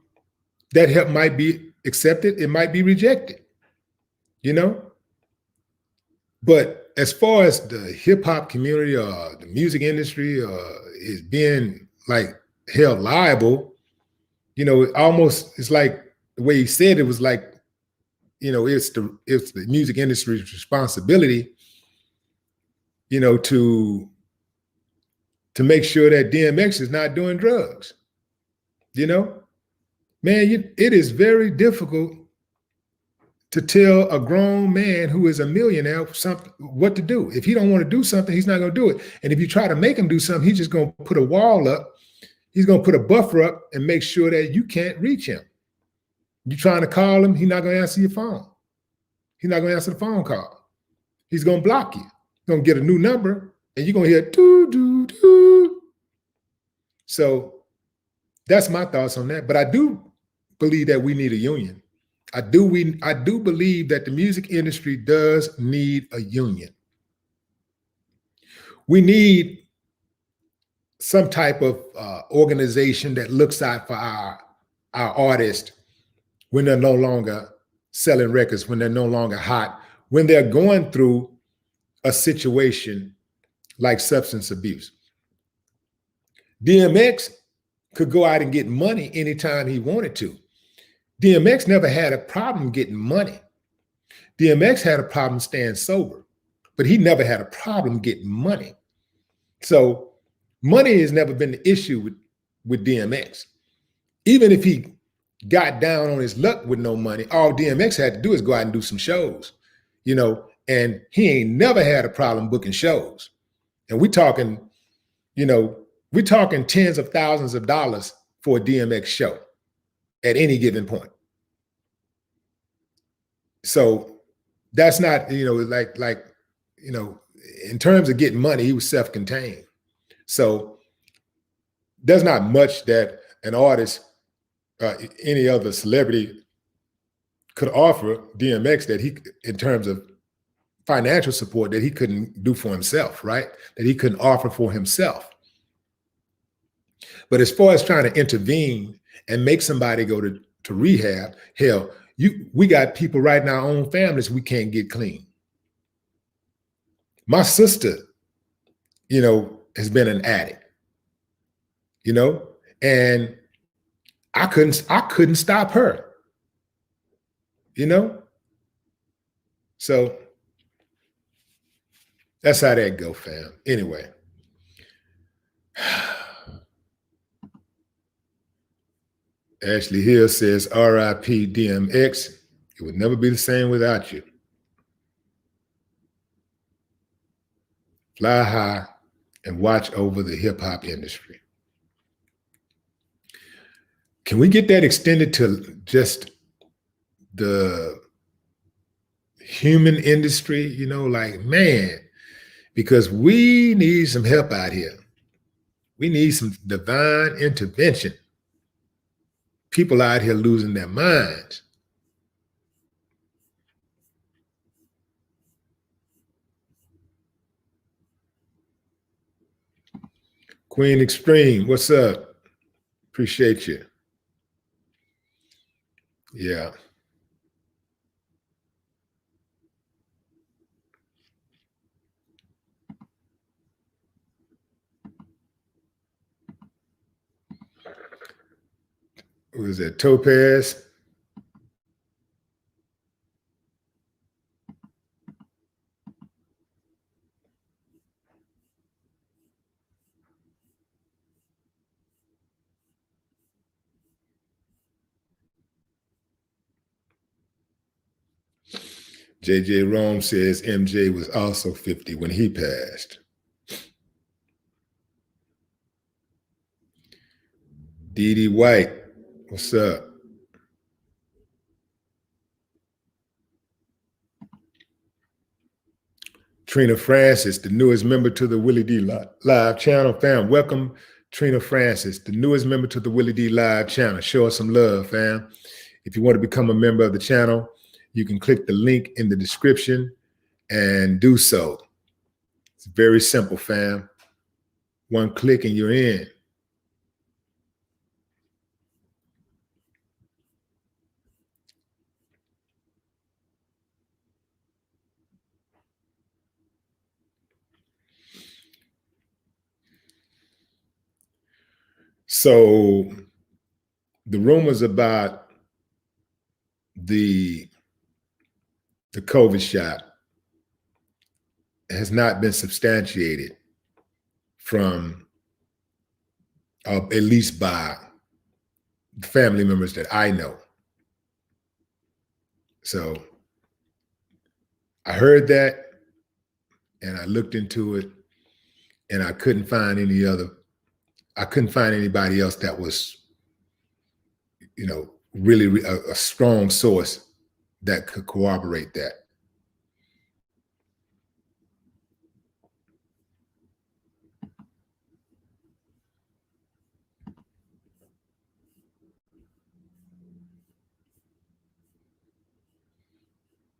help might be accepted, it might be rejected, But as far as the hip hop community or the music industry is being like held liable, it's like the way he said it was like, it's the music industry's responsibility, to make sure that DMX is not doing drugs. Man, it is very difficult to tell a grown man who is a millionaire what to do. If he don't want to do something, he's not going to do it. And if you try to make him do something, he's just going to put a wall up. He's going to put a buffer up and make sure that you can't reach him. You're trying to call him, he's not going to answer your phone. He's not going to answer the phone call. He's going to block you. You're going to get a new number, and you're going to hear doo, doo, doo. So that's my thoughts on that. But I do believe that we need a union. I do believe that the music industry does need a union. We need some type of organization that looks out for our artists when they're no longer selling records, when they're no longer hot, when they're going through a situation like substance abuse. DMX could go out and get money anytime he wanted to. DMX never had a problem getting money. DMX had a problem staying sober, but he never had a problem getting money. So money has never been the issue with DMX. Even if he got down on his luck with no money, all DMX had to do is go out and do some shows, and he ain't never had a problem booking shows. And we're talking tens of thousands of dollars for a DMX show at any given point. So that's not, in terms of getting money, he was self-contained. So there's not much that an artist, any other celebrity could offer DMX that he, in terms of financial support, that he couldn't do for himself, right? That he couldn't offer for himself. But as far as trying to intervene and make somebody go to rehab, hell, we got people right in our own families we can't get clean. My sister, has been an addict, and I couldn't stop her, So that's how that go, fam. Anyway. Ashley Hill says, R.I.P. DMX. It would never be the same without you. Fly high and watch over the hip hop industry. Can we get that extended to just the human industry? Man, because we need some help out here. We need some divine intervention. People out here losing their minds. Queen Extreme, what's up? Appreciate you. Yeah. Who is that? Topaz? JJ Rome says MJ was also 50 when he passed. Dee Dee White, what's up? Trina Francis, the newest member to the Willie D Live channel. Fam, welcome Trina Francis, the newest member to the Willie D Live channel. Show us some love, fam. If you want to become a member of the channel, you can click the link in the description and do so. It's very simple, fam. One click and you're in. So the rumors about the COVID shot has not been substantiated from at least by the family members that I know. So I heard that and I looked into it and I couldn't find anybody else that was, really a strong source that could corroborate that.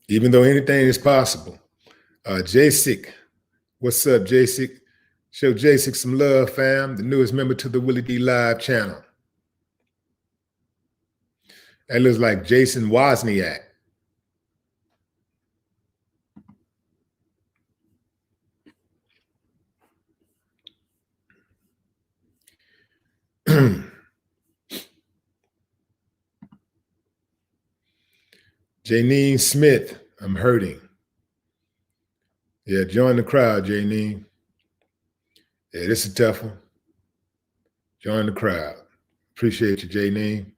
Even though anything is possible. Jasic, what's up, Jasic? Show Jasic some love, fam. The newest member to the Willie D Live channel. That looks like Jason Wozniak. Janine Smith, I'm hurting. Yeah, join the crowd, Janine. Yeah, this is a tough one. Join the crowd. Appreciate you, Janine.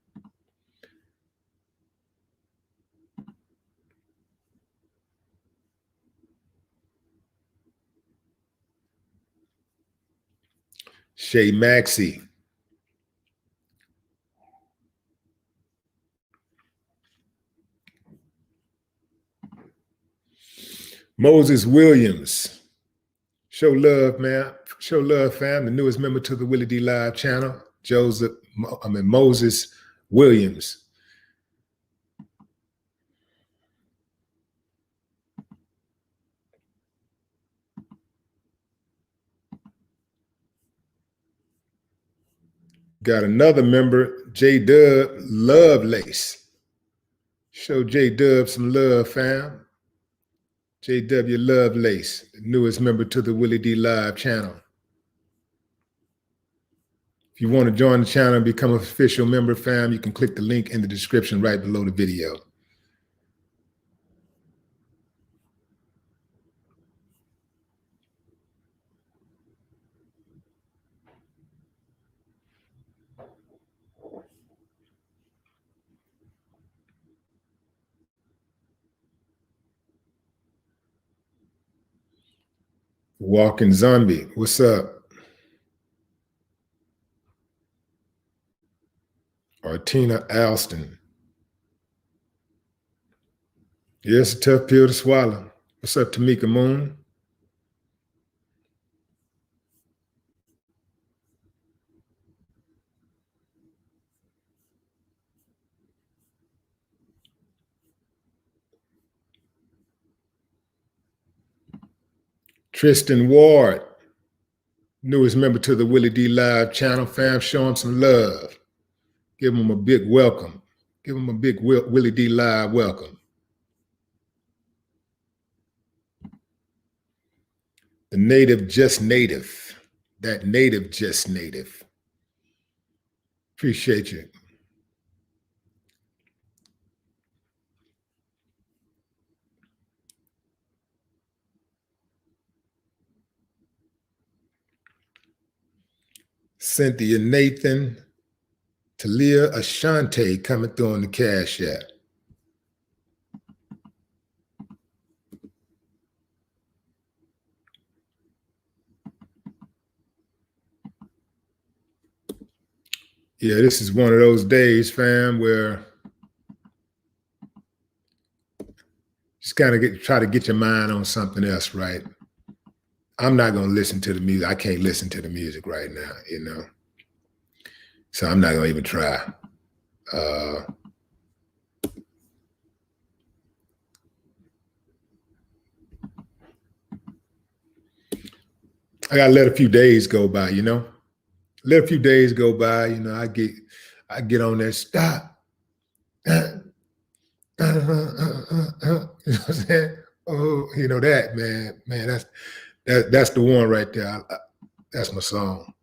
Shay Maxey. Moses Williams. Show love, man. Show love, fam. The newest member to the Willie D Live channel, Moses Williams. Got another member, J-Dub Lovelace. Show J-Dub some love, fam. J.W. Lovelace, the newest member to the Willie D Live channel. If you want to join the channel and become an official member, fam, you can click the link in the description right below the video. Walking Zombie, what's up? Artina Alston. Yeah, it's a tough pill to swallow. What's up, Tamika Moon? Tristan Ward, newest member to the Willie D Live channel, fam. Show him some love. Give him a big welcome. Give him a big Willie D Live welcome. The native just native. That native just native. Appreciate you. Cynthia Nathan, Talia Ashante coming through on the Cash App. Yeah, this is one of those days, fam, where just kind of try to get your mind on something else, right? I'm not going to listen to the music. I can't listen to the music right now, you know? So I'm not going to even try. I got to let a few days go by, you know? Let a few days go by, you know, I get on there, stop. You know what I'm saying? Oh, you know that, man, that's the one right there. That's my song.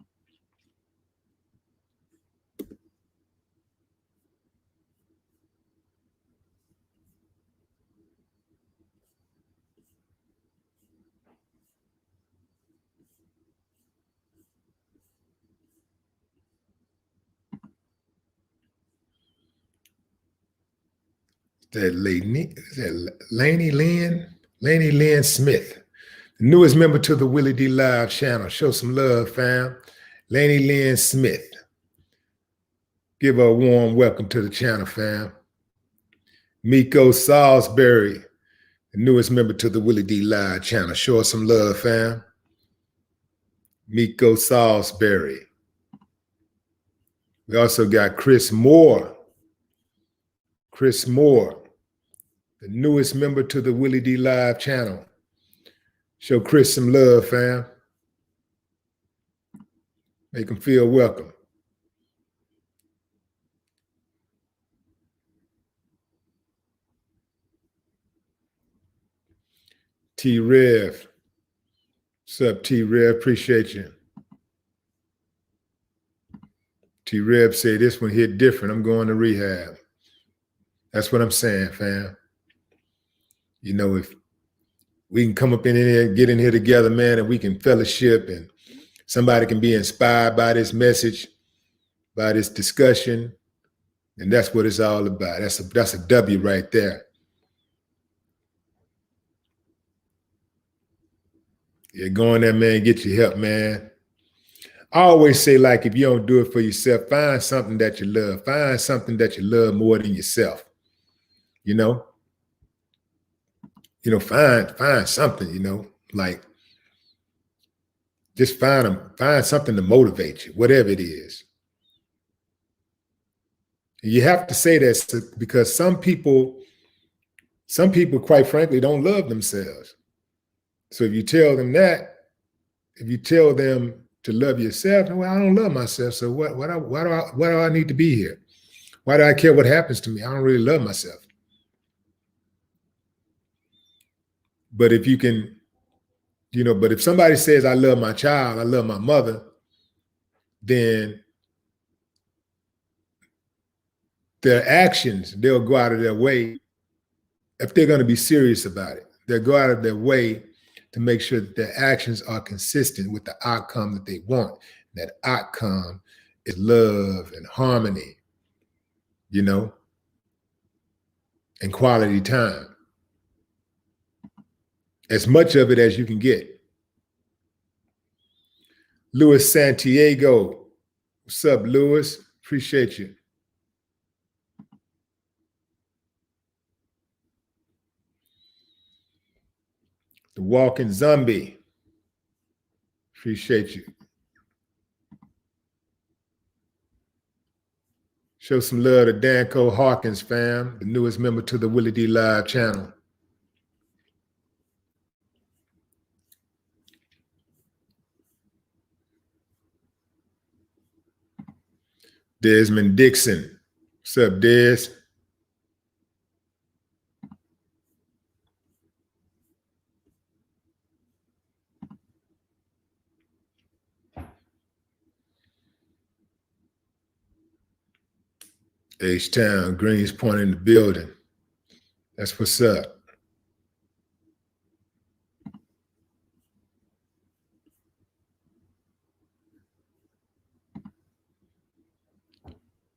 That Laney Lynn Smith, the newest member to the Willie D Live channel. Show some love, fam. Laney Lynn Smith. Give her a warm welcome to the channel, fam. Miko Salisbury, the newest member to the Willie D Live channel. Show her some love, fam. Miko Salisbury. We also got Chris Moore. Chris Moore. the newest member to the Willie D Live channel. Show Chris some love, fam. Make him feel welcome. T-Rev. What's up, T-Rev? Appreciate you. T-Rev said this one hit different. I'm going to rehab. That's what I'm saying, fam. You know, if we can come up in here, get in here together, man, and we can fellowship and somebody can be inspired by this message, by this discussion, and that's what it's all about. That's a W right there. Yeah, go in there, man, get your help, man. I always say, like, if you don't do it for yourself, find something that you love. Find something that you love more than yourself. You know, find something, like just find something to motivate you, whatever it is. You have to say that because some people, quite frankly, don't love themselves. So if you tell them to love yourself, well, I don't love myself. So why do I need to be here? Why do I care what happens to me? I don't really love myself. But if you can, but if somebody says, I love my child, I love my mother, then their actions, they'll go out of their way. If they're going to be serious about it, they'll go out of their way to make sure that their actions are consistent with the outcome that they want. That outcome is love and harmony, and quality time. As much of it as you can get. Luis Santiago. What's up, Luis? Appreciate you. The Walking Zombie. Appreciate you. Show some love to Danco Hawkins, fam, the newest member to the Willie D Live channel. Desmond Dixon. What's up, Des? H-Town, Greens Point in the building. That's what's up.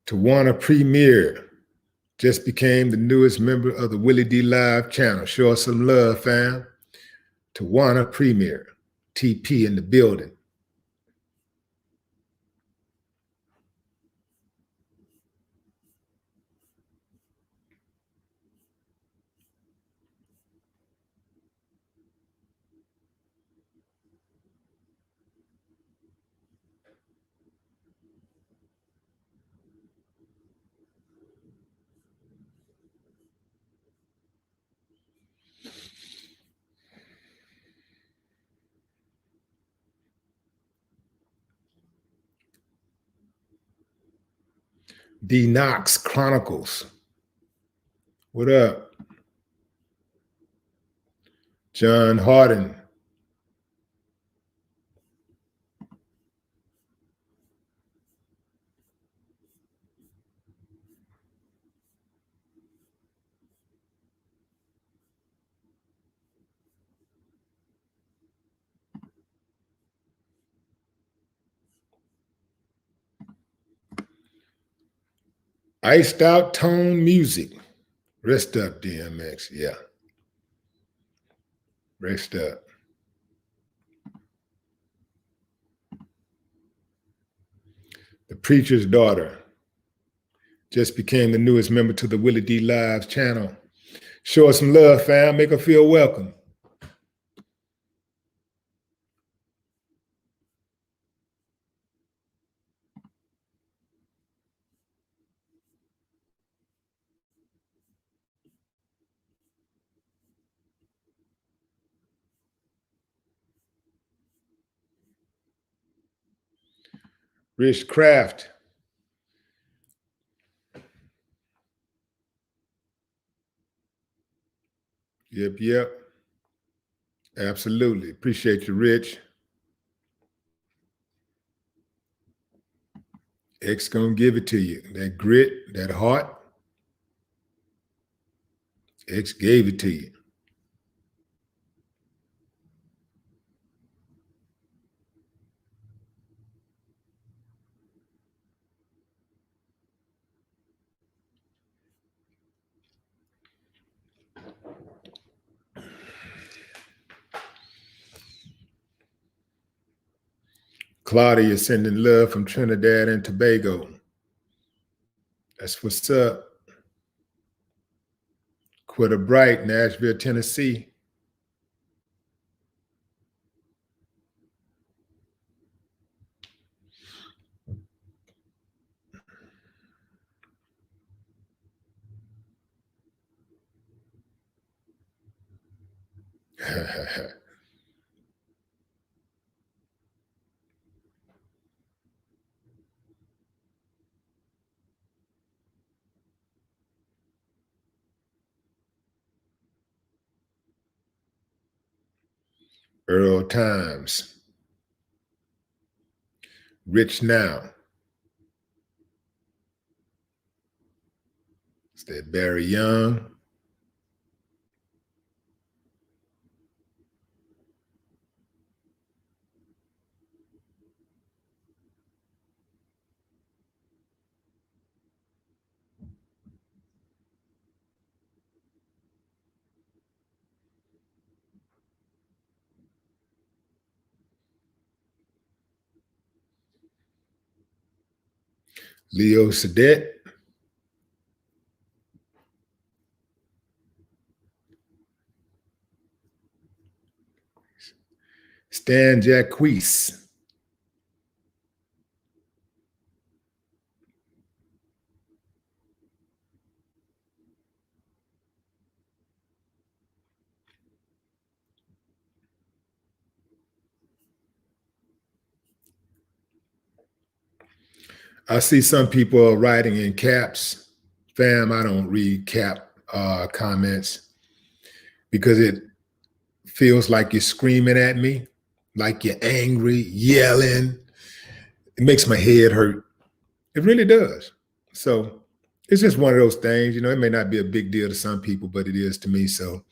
Tawana Premier just became the newest member of the Willie D Live channel. Show us some love, fam. Tawana Premier, TP in the building. D Knox Chronicles. What up? John Harden. Iced Out Tone Music. Rest up, DMX. Yeah. Rest up. The Preacher's Daughter just became the newest member to the Willie D Live channel. Show us some love, fam. Make her feel welcome. Rich Craft. Yep. Absolutely. Appreciate you, Rich. X gonna give it to you. That grit, that heart. X gave it to you. Claudia sending love from Trinidad and Tobago. That's what's up. Quitter Bright, Nashville, Tennessee. Earl Times. Rich Now. It's that Barry Young. Leo Sadet. Stan Jacquees. I see some people writing in caps. Fam, I don't read cap comments because it feels like you're screaming at me, like you're angry, yelling. It makes my head hurt. It really does. So it's just one of those things, you know, it may not be a big deal to some people, but it is to me. So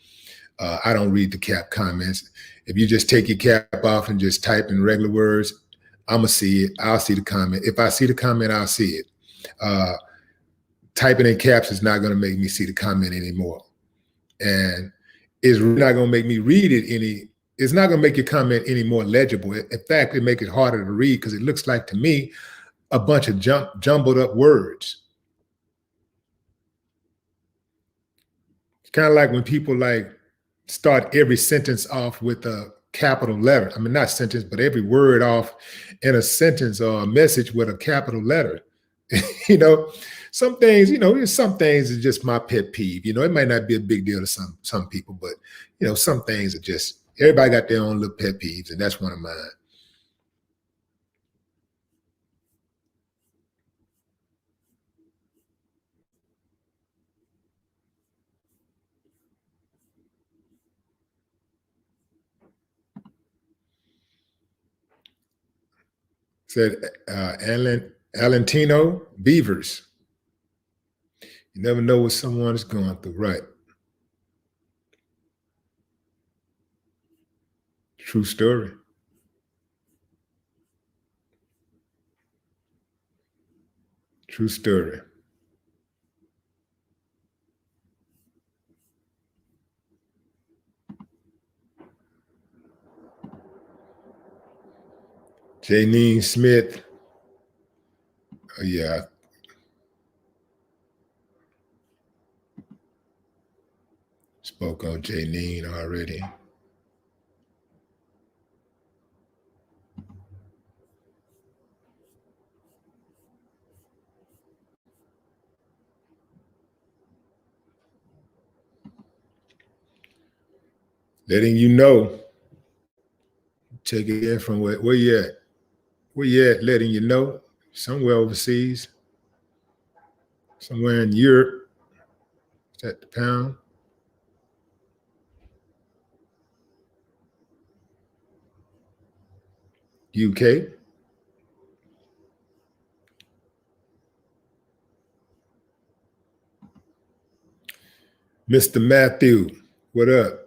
I don't read the cap comments. If you just take your cap off and just type in regular words, I'm gonna see it. I'll see the comment. If I see the comment, I'll see it. Typing in caps is not gonna make me see the comment anymore. And it's not gonna make me read it any, it's not gonna make your comment any more legible. In fact, it makes it harder to read because it looks like to me a bunch of jumbled up words. It's kind of like when people like start every sentence off with a capital letter. I mean, not sentence, but every word off in a sentence or a message with a capital letter. You know, some things, you know, some things is just my pet peeve. You know, it might not be a big deal to some people, but you know, some things are just, everybody got their own little pet peeves, and that's one of mine. Said Alentino Beavers. You never know what someone is going through, right? True story. True story. Janine Smith. Oh, yeah. Spoke on Janine already. Letting you know. Take it in from where you at? Where you at? Letting you know. somewhere overseas, somewhere in Europe. Is that the pound? UK. Mr. Matthew, what up?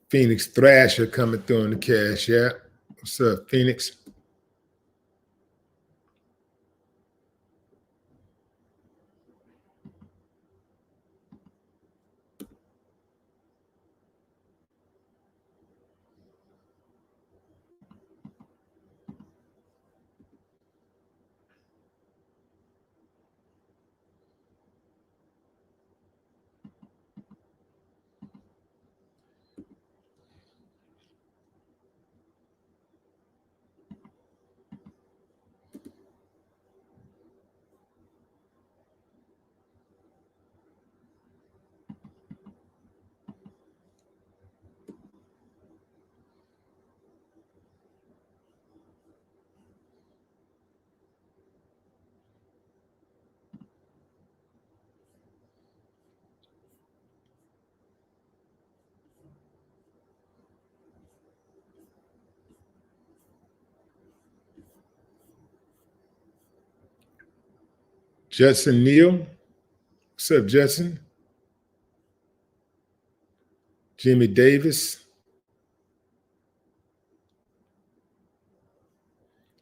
Phoenix Thrasher coming through on the Cash App. What's up, Phoenix? Judson Neal. What's up, Judson? Jimmy Davis.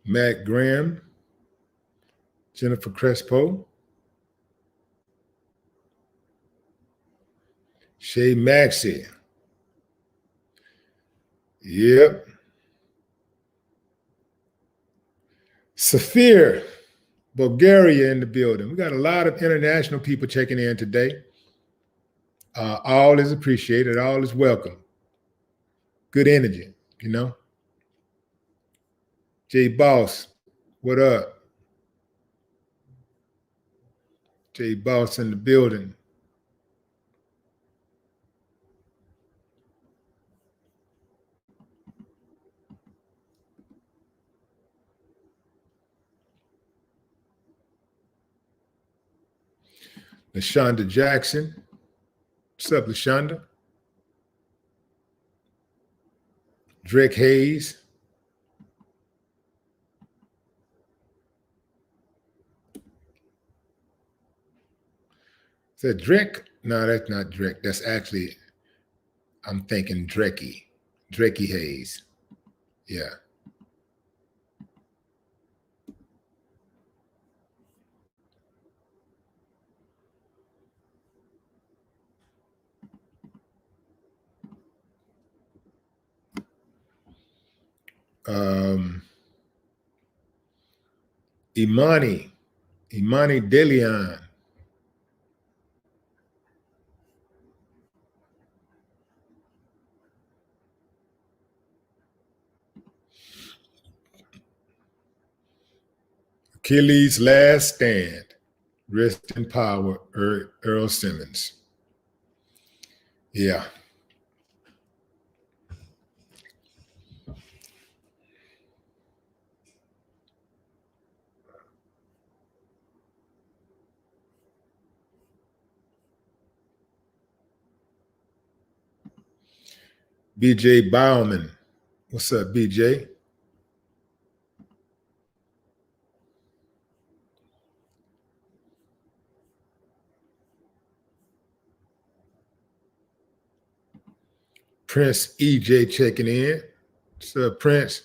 Matt Graham. Jennifer Crespo. Shay Maxey. Yep. Safir, Bulgaria in the building. We got a lot of international people checking in today. All is appreciated. All is welcome. Good energy, you know. Jay Boss, what up? Jay Boss in the building. LaShonda Jackson. What's up, LaShonda? Drake Hayes. Is that Drake? No, that's not Drake. That's actually, I'm thinking Drakey. Drakey Hayes. Yeah. Imani Delion. Achilles' Last Stand. Rest in Power, Earl Simmons. Yeah. BJ Bauman. What's up, BJ? Prince EJ checking in. What's up, Prince?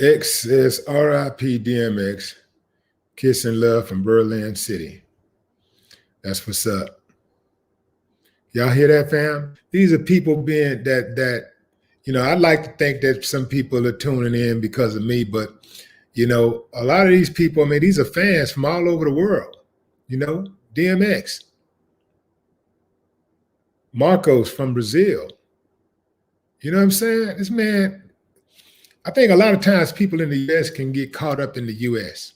X says R.I.P. DMX. Kiss and love from Berlin City. That's what's up. Y'all hear that, fam? These are people being that I'd like to think that some people are tuning in because of me, but a lot of these people, I mean, these are fans from all over the world. DMX, Marcos from Brazil. You know what I'm saying? This man, I think a lot of times people in the US can get caught up in the US.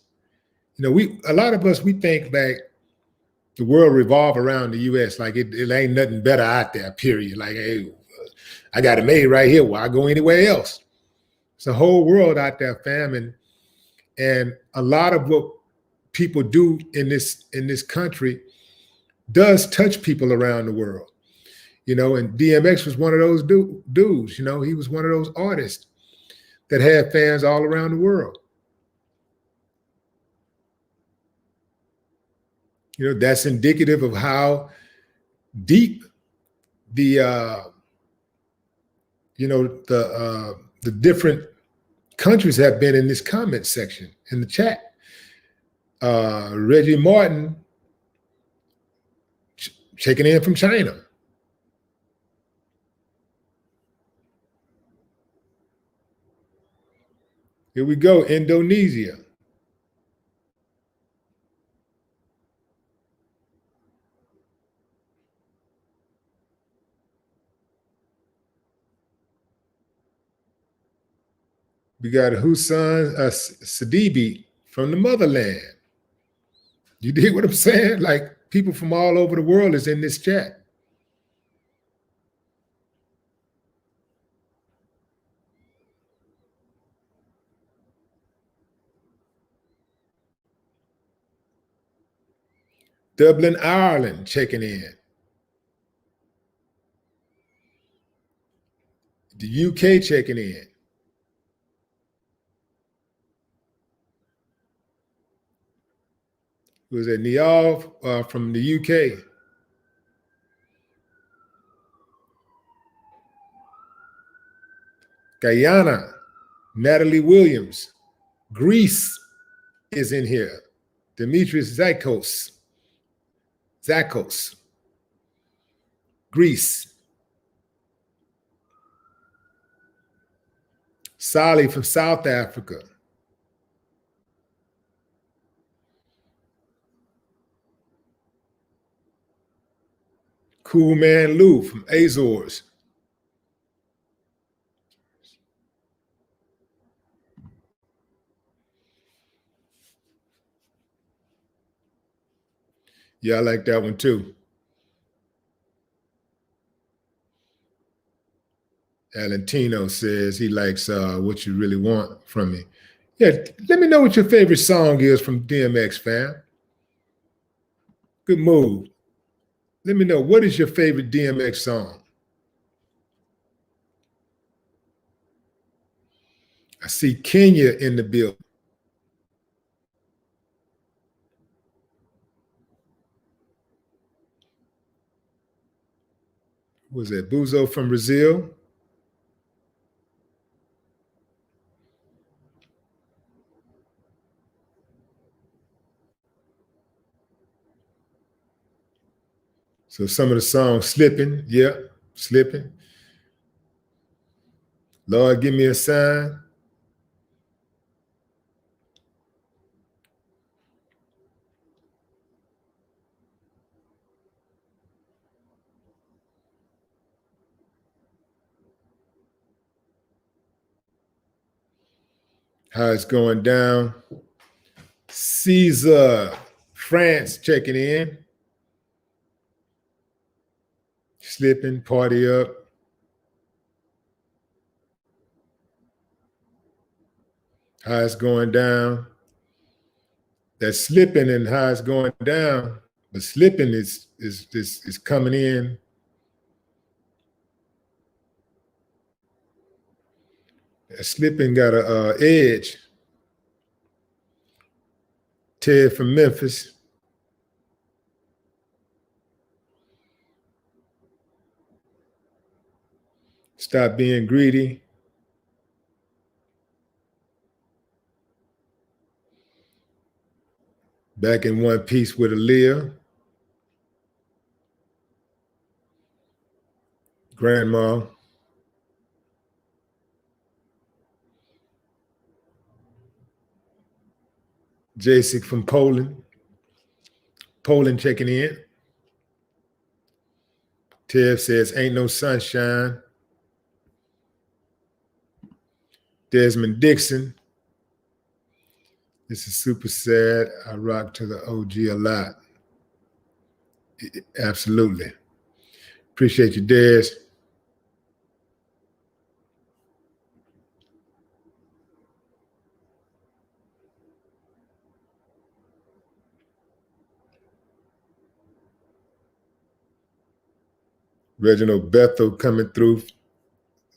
A lot of us, we think back, the world revolve around the US, like it ain't nothing better out there, period. Like, hey, I got it made right here. Why go anywhere else? It's a whole world out there, fam. And a lot of what people do in this country does touch people around the world. And DMX was one of those dudes. He was one of those artists that had fans all around the world. That's indicative of how deep the different countries have been in this comment section in the chat. Reggie Martin checking in from China. Here we go, Indonesia. We got Husan Sadibi from the motherland. You dig what I'm saying? Like, people from all over the world is in this chat. Dublin, Ireland, checking in. The UK checking in. Was it Niall from the UK? Guyana, Natalie Williams. Greece is in here. Demetrius Zakos. Greece. Sally from South Africa. Cool Man Lou from Azores. Yeah, I like that one too. Valentino says he likes What You Really Want from Me. Yeah, let me know what your favorite song is from DMX, fam. Good move. Let me know, what is your favorite DMX song? I see Kenya in the building. Was it Buzo from Brazil? So some of the songs, Slipping, yeah, Slipping. Lord, Give Me a Sign. How It's Going Down. Caesar, France, checking in. Slipping, Party Up. How It's Going Down. That's Slipping and How It's Going Down. But Slipping is coming in. Slipping got a edge. Ted from Memphis. Stop Being Greedy. Back in one piece with Aaliyah. Grandma. Jacek from Poland. Poland checking in. Tev says, ain't no sunshine. Desmond Dixon. This is super sad. I rock to the OG a lot. Absolutely. Appreciate you, Des. Reginald Bethel coming through.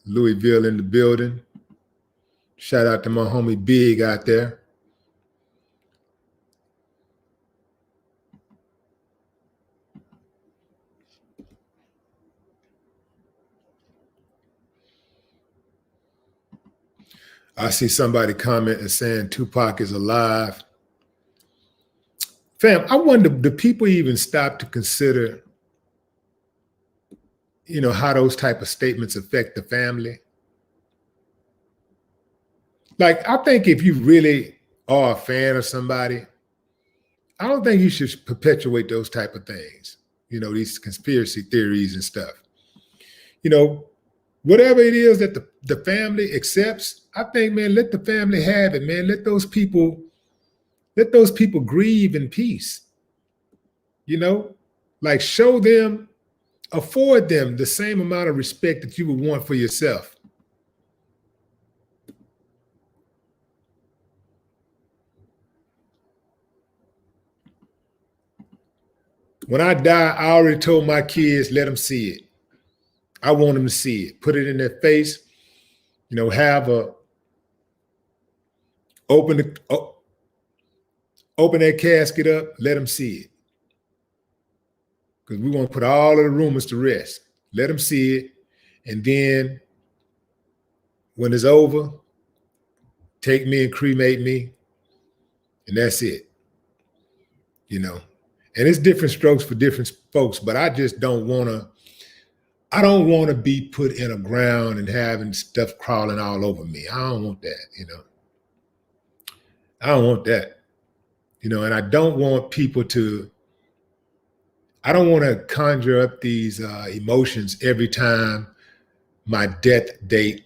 Louisville in the building. Shout out to my homie Big out there. I see somebody commenting saying Tupac is alive. Fam, I wonder, do people even stop to consider, you know, how those type of statements affect the family? Like, I think if you really are a fan of somebody, I don't think you should perpetuate those type of things. You know, these conspiracy theories and stuff. You know, whatever it is that the family accepts, I think, man, let the family have it, man. Let those people grieve in peace. You know, like show them, afford them the same amount of respect that you would want for yourself. When I die, I already told my kids, let them see it. I want them to see it. Put it in their face. You know, have a open that casket up. Let them see it. Because we want to put all of the rumors to rest. Let them see it. And then when it's over, take me and cremate me. And that's it. You know, and it's different strokes for different folks, but I just don't want to be put in a ground and having stuff crawling all over me. I don't want that, you know. I don't want that, you know, and I don't want people to, I don't want to conjure up these emotions every time my death date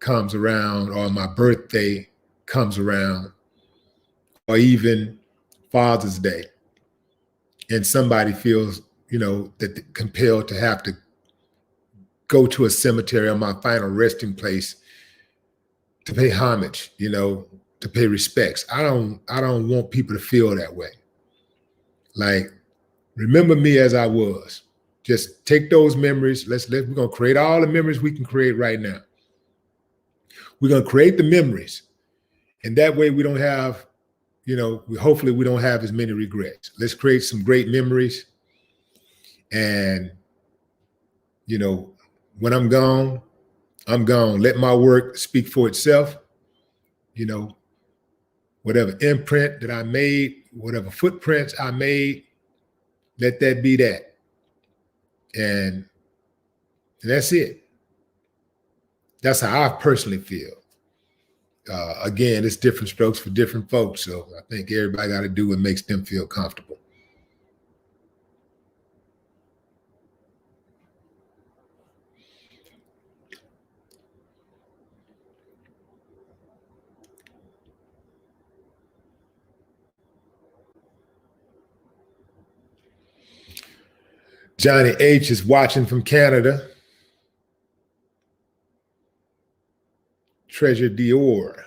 comes around or my birthday comes around or even Father's Day. And somebody feels, you know, that compelled to have to go to a cemetery on my final resting place to pay homage, you know, to pay respects. I don't want people to feel that way. Like, remember me as I was. Just take those memories. We're gonna create all the memories we can create right now. We're gonna create the memories. And that way we don't have, you know, hopefully we don't have as many regrets. Let's create some great memories. And, you know, when I'm gone, I'm gone. Let my work speak for itself. You know, whatever imprint that I made, whatever footprints I made, let that be that. And that's it. That's how I personally feel. Again, it's different strokes for different folks. So I think everybody got to do what makes them feel comfortable. Johnny H is watching from Canada. Treasure Dior.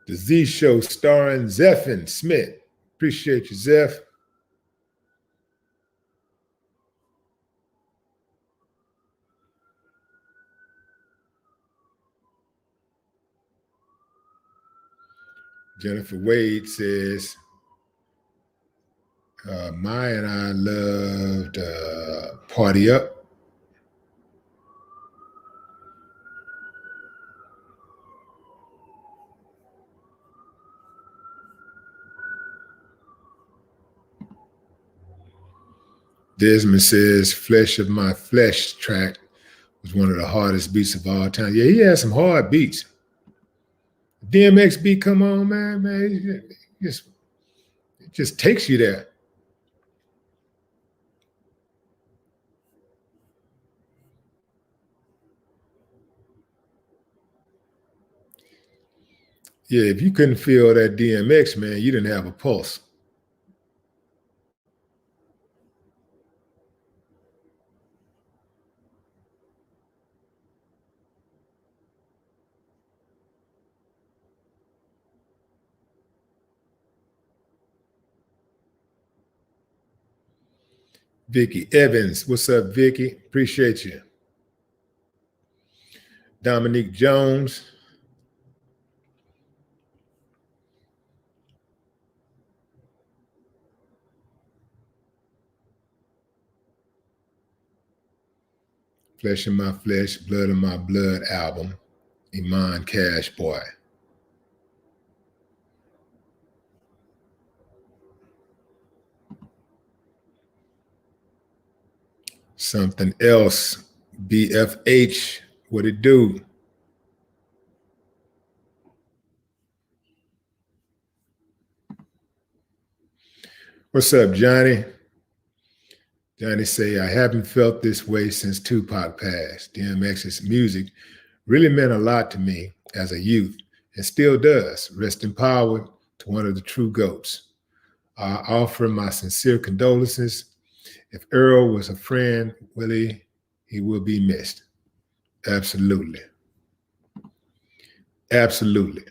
The Z Show starring Zephin Smith. Appreciate you, Zeph. Jennifer Wade says, Maya and I loved Party Up. Desmond says, Flesh of My Flesh track was one of the hardest beats of all time. Yeah, he had some hard beats. DMX beat, come on, man. It just takes you there. Yeah, if you couldn't feel that DMX, man, you didn't have a pulse. Vicky Evans, what's up, Vicky? Appreciate you. Dominique Jones. Flesh of My Flesh, Blood of My Blood album. Iman Cash Boy. Something else. BFH, what it do? What's up, Johnny? Johnny say, I haven't felt this way since Tupac passed. DMX's music really meant a lot to me as a youth and still does. Rest in power to one of the true GOATs. I offer my sincere condolences. If Earl was a friend, Willie, he will be missed. Absolutely. Absolutely.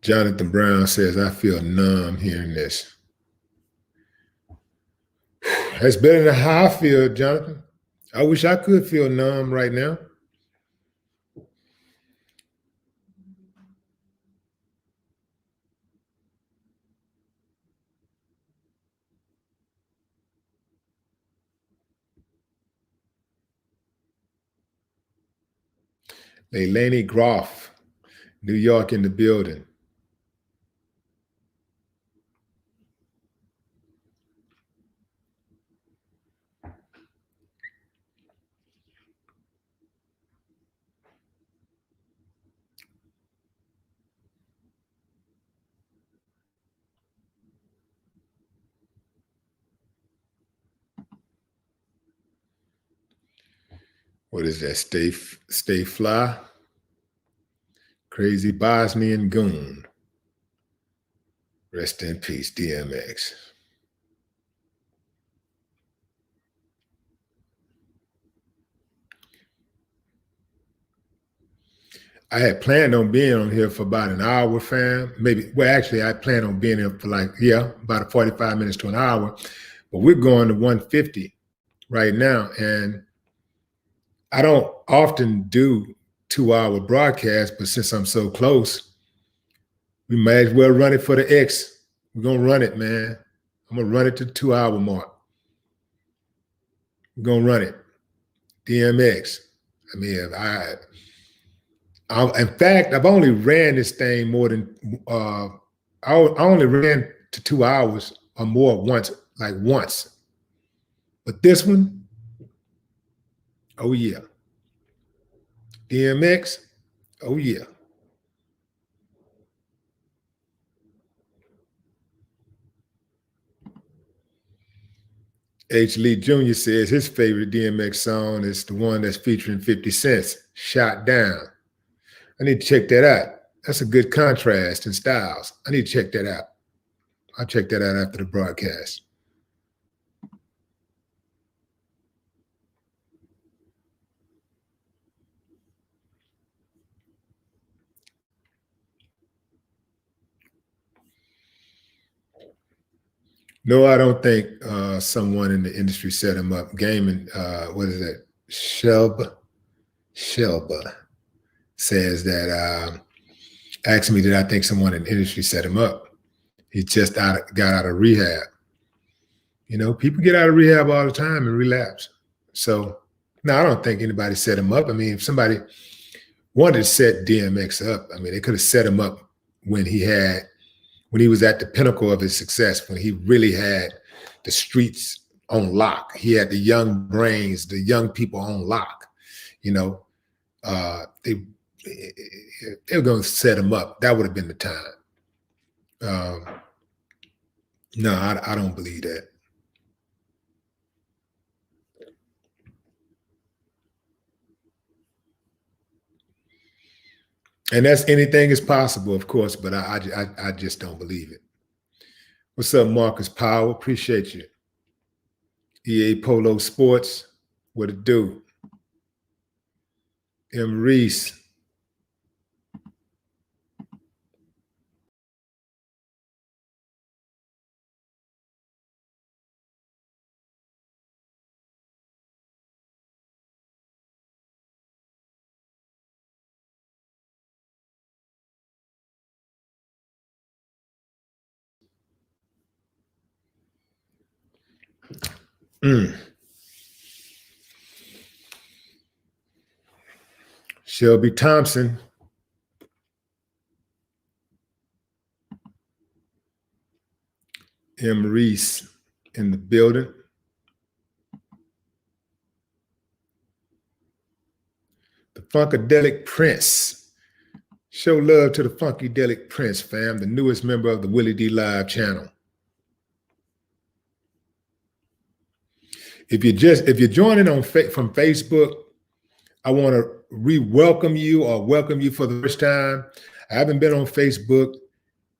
Jonathan Brown says, I feel numb hearing this. That's better than how I feel, Jonathan. I wish I could feel numb right now. Leilani Groff, New York in the building. What is that? Stay Fly? Crazy Bosnian Goon. Rest in peace, DMX. I had planned on being on here for about an hour, fam. Actually, I planned on being here for about 45 minutes to an hour. But we're going to 150 right now. And I don't often do 2-hour broadcasts, but since I'm so close, we might as well run it for the X. We're going to run it, man. I'm going to run it to the 2-hour mark. We're going to run it. DMX. I mean, in fact, I've only ran this thing more than, I only ran to 2 hours or more once. But this one, oh yeah. DMX, oh yeah. H. Lee Jr. says his favorite DMX song is the one that's featuring 50 Cent, Shot Down. I need to check that out. That's a good contrast in styles. I need to check that out. I'll check that out after the broadcast. No, I don't think someone in the industry set him up. Gaming, what is that? Shelba says that, asked me, did I think someone in the industry set him up? He just got out of rehab. You know, people get out of rehab all the time and relapse. So, no, I don't think anybody set him up. I mean, if somebody wanted to set DMX up, I mean, they could have set him up when he was at the pinnacle of his success, when he really had the streets on lock. He had the young brains, the young people on lock. You know, they were going to set him up. That would have been the time. No, I don't believe that. And that's anything is possible, of course, but I just don't believe it. What's up, Marcus Powell? Appreciate you. EA Polo Sports, what it do? M. Reese. Shelby Thompson. M. Reese in the building. The Funkadelic Prince. Show love to the Funkadelic Prince, fam, the newest member of the Willie D Live channel. If you're joining from Facebook, I want to welcome you for the first time. I haven't been on Facebook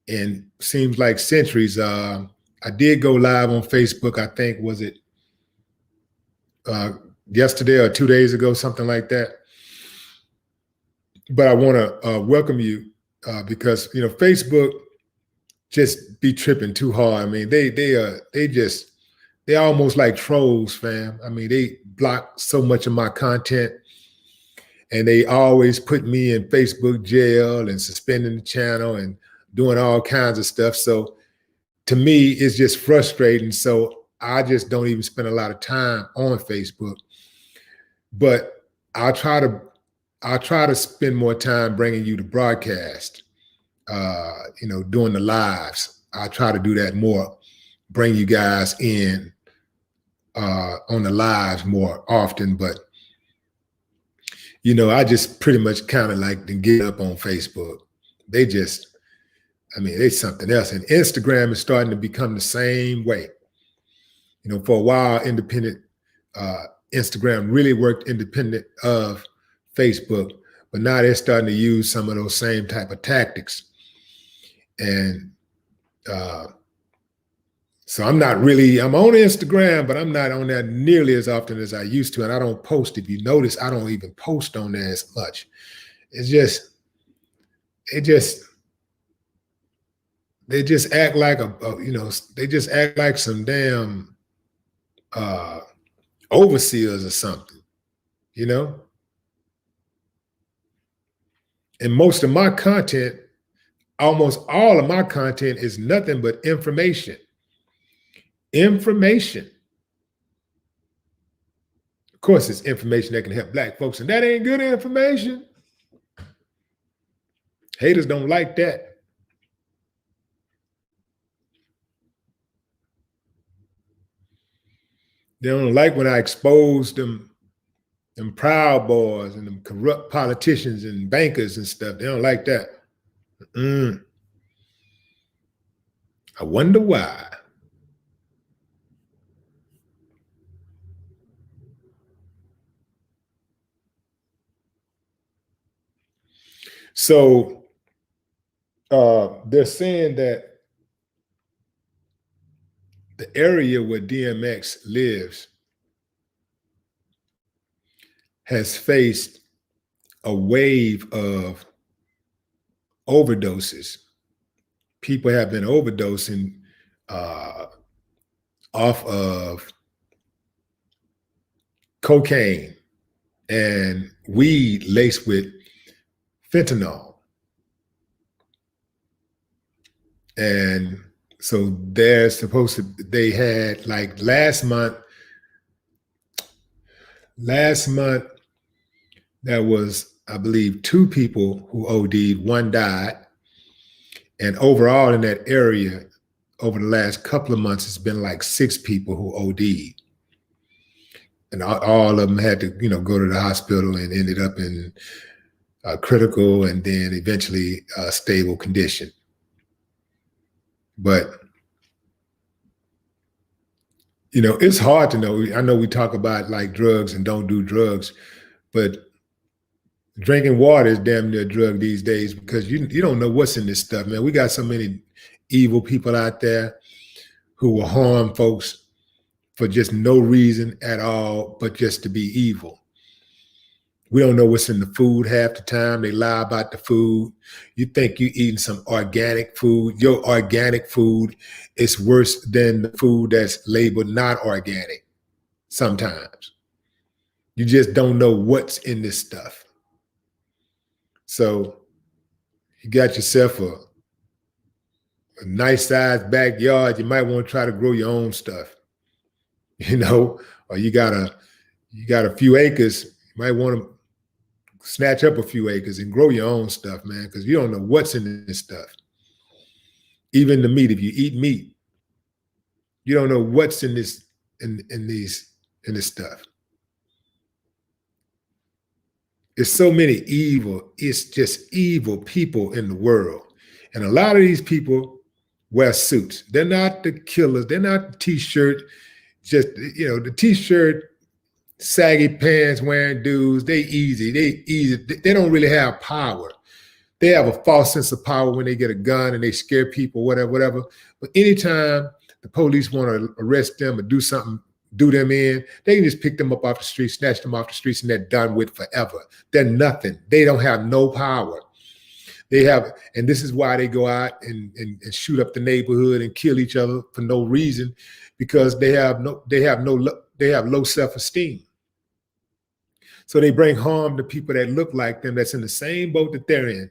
in seems like centuries. I did go live on Facebook, I think, was it yesterday or 2 days ago, something like that. But I want to welcome you because, you know, Facebook just be tripping too hard. I mean, they're almost like trolls, fam. I mean, they block so much of my content, and they always put me in Facebook jail and suspending the channel and doing all kinds of stuff. So to me, it's just frustrating. So I just don't even spend a lot of time on Facebook. But I'll try to spend more time bringing you the broadcast, you know, doing the lives. I'll try to do that more, bring you guys in on the lives more often. But, you know, I just pretty much kind of like to get up on Facebook. They something else. And Instagram is starting to become the same way. You know, for a while, Instagram really worked independent of Facebook, but now they're starting to use some of those same type of tactics. And so I'm on Instagram, but I'm not on there nearly as often as I used to. And I don't post. If you notice, I don't even post on there as much. They just act like they just act like some damn overseers or something, you know? And most of my content, almost all of my content is nothing but information. Information. Of course, it's information that can help Black folks, and that ain't good information. Haters don't like that. They don't like when I expose them Proud Boys and them corrupt politicians and bankers and stuff. They don't like that. I wonder why. So they're saying that the area where DMX lives has faced a wave of overdoses. People have been overdosing off of cocaine and weed laced with fentanyl. And so they had like last month, there was, I believe, 2 people who OD'd, 1 died. And overall in that area, over the last couple of months, it's been like 6 people who OD'd. And all of them had to, go to the hospital and ended up in critical and then eventually stable condition. But, it's hard to know. I know we talk about like drugs and don't do drugs, but drinking water is damn near a drug these days because you don't know what's in this stuff, man. We got so many evil people out there who will harm folks for just no reason at all, but just to be evil. We don't know what's in the food half the time. They lie about the food. You think you're eating some organic food. Your organic food is worse than the food that's labeled not organic sometimes. You just don't know what's in this stuff. So you got yourself a nice sized backyard. You might want to try to grow your own stuff, or you got a few acres. You might want to snatch up a few acres and grow your own stuff, man, because you don't know what's in this stuff. Even the meat, if you eat meat, you don't know what's in this stuff. There's so many it's just evil people in the world. And a lot of these people wear suits. They're not the killers. They're not the t-shirt, just, the t-shirt, saggy pants wearing dudes. They easy. They don't really have power. They have a false sense of power when they get a gun and they scare people, whatever. But anytime the police want to arrest them or do something, do them in, they can just pick them up off the street, snatch them off the streets, and they're done with forever. They're nothing. They don't have no power. And this is why they go out and shoot up the neighborhood and kill each other for no reason, because they have low self-esteem. So they bring harm to people that look like them, that's in the same boat that they're in,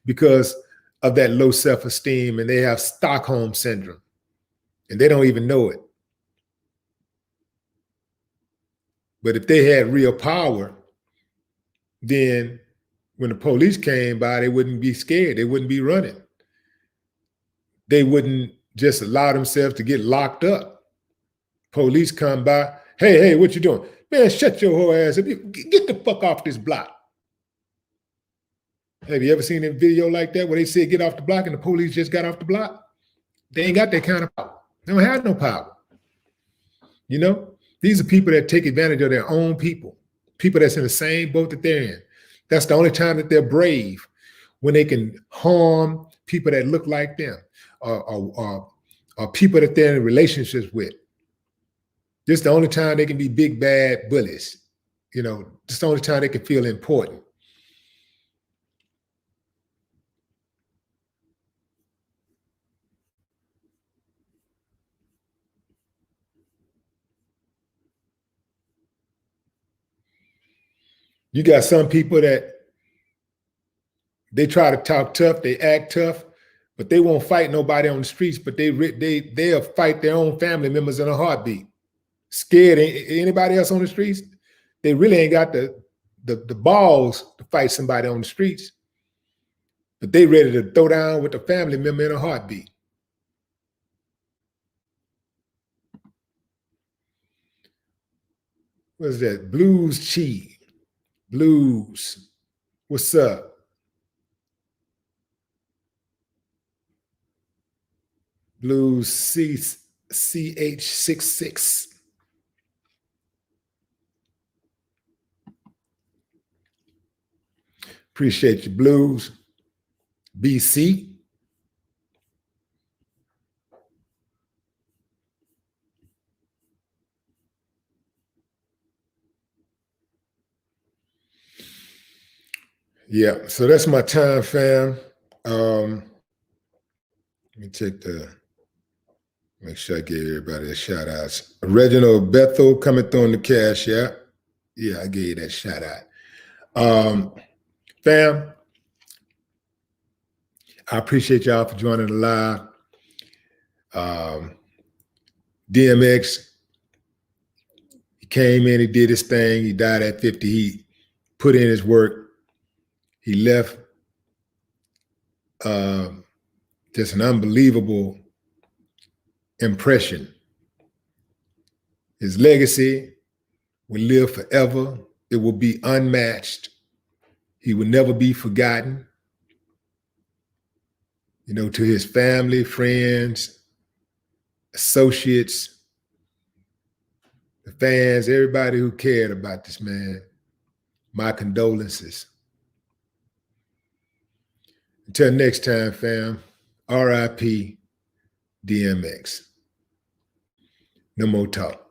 because of that low self-esteem, and they have Stockholm syndrome, and they don't even know it. But if they had real power, then when the police came by, they wouldn't be scared. They wouldn't be running. They wouldn't just allow themselves to get locked up. Police come by, hey, what you doing? Man, shut your whole ass up. Get the fuck off this block. Have you ever seen a video like that where they said get off the block and the police just got off the block? They ain't got that kind of power. They don't have no power. These are people that take advantage of their own people that's in the same boat that they're in. That's the only time that they're brave, when they can harm people that look like them or people that they're in relationships with. This is the only time they can be big, bad bullies. This is the only time they can feel important. You got some people that they try to talk tough, they act tough, but they won't fight nobody on the streets, but they'll fight their own family members in a heartbeat. Scared anybody else on the streets? They really ain't got the balls to fight somebody on the streets, but they ready to throw down with the family member in a heartbeat. What is that? Blues Cheese. Blues. What's up? Blues CH66. Appreciate you, Blues. BC. Yeah, so that's my time, fam. Let me check Make sure I gave everybody a shout out. Reginald Bethel coming through on the cash, yeah. Yeah, I gave you that shout out. Fam, I appreciate y'all for joining the live. DMX, he came in, he did his thing, he died at 50, he put in his work, he left just an unbelievable impression. His legacy will live forever. It will be unmatched. He will never be forgotten. You know, to his family, friends, associates, the fans, everybody who cared about this man, my condolences. Until next time, fam, RIP DMX. No more talk.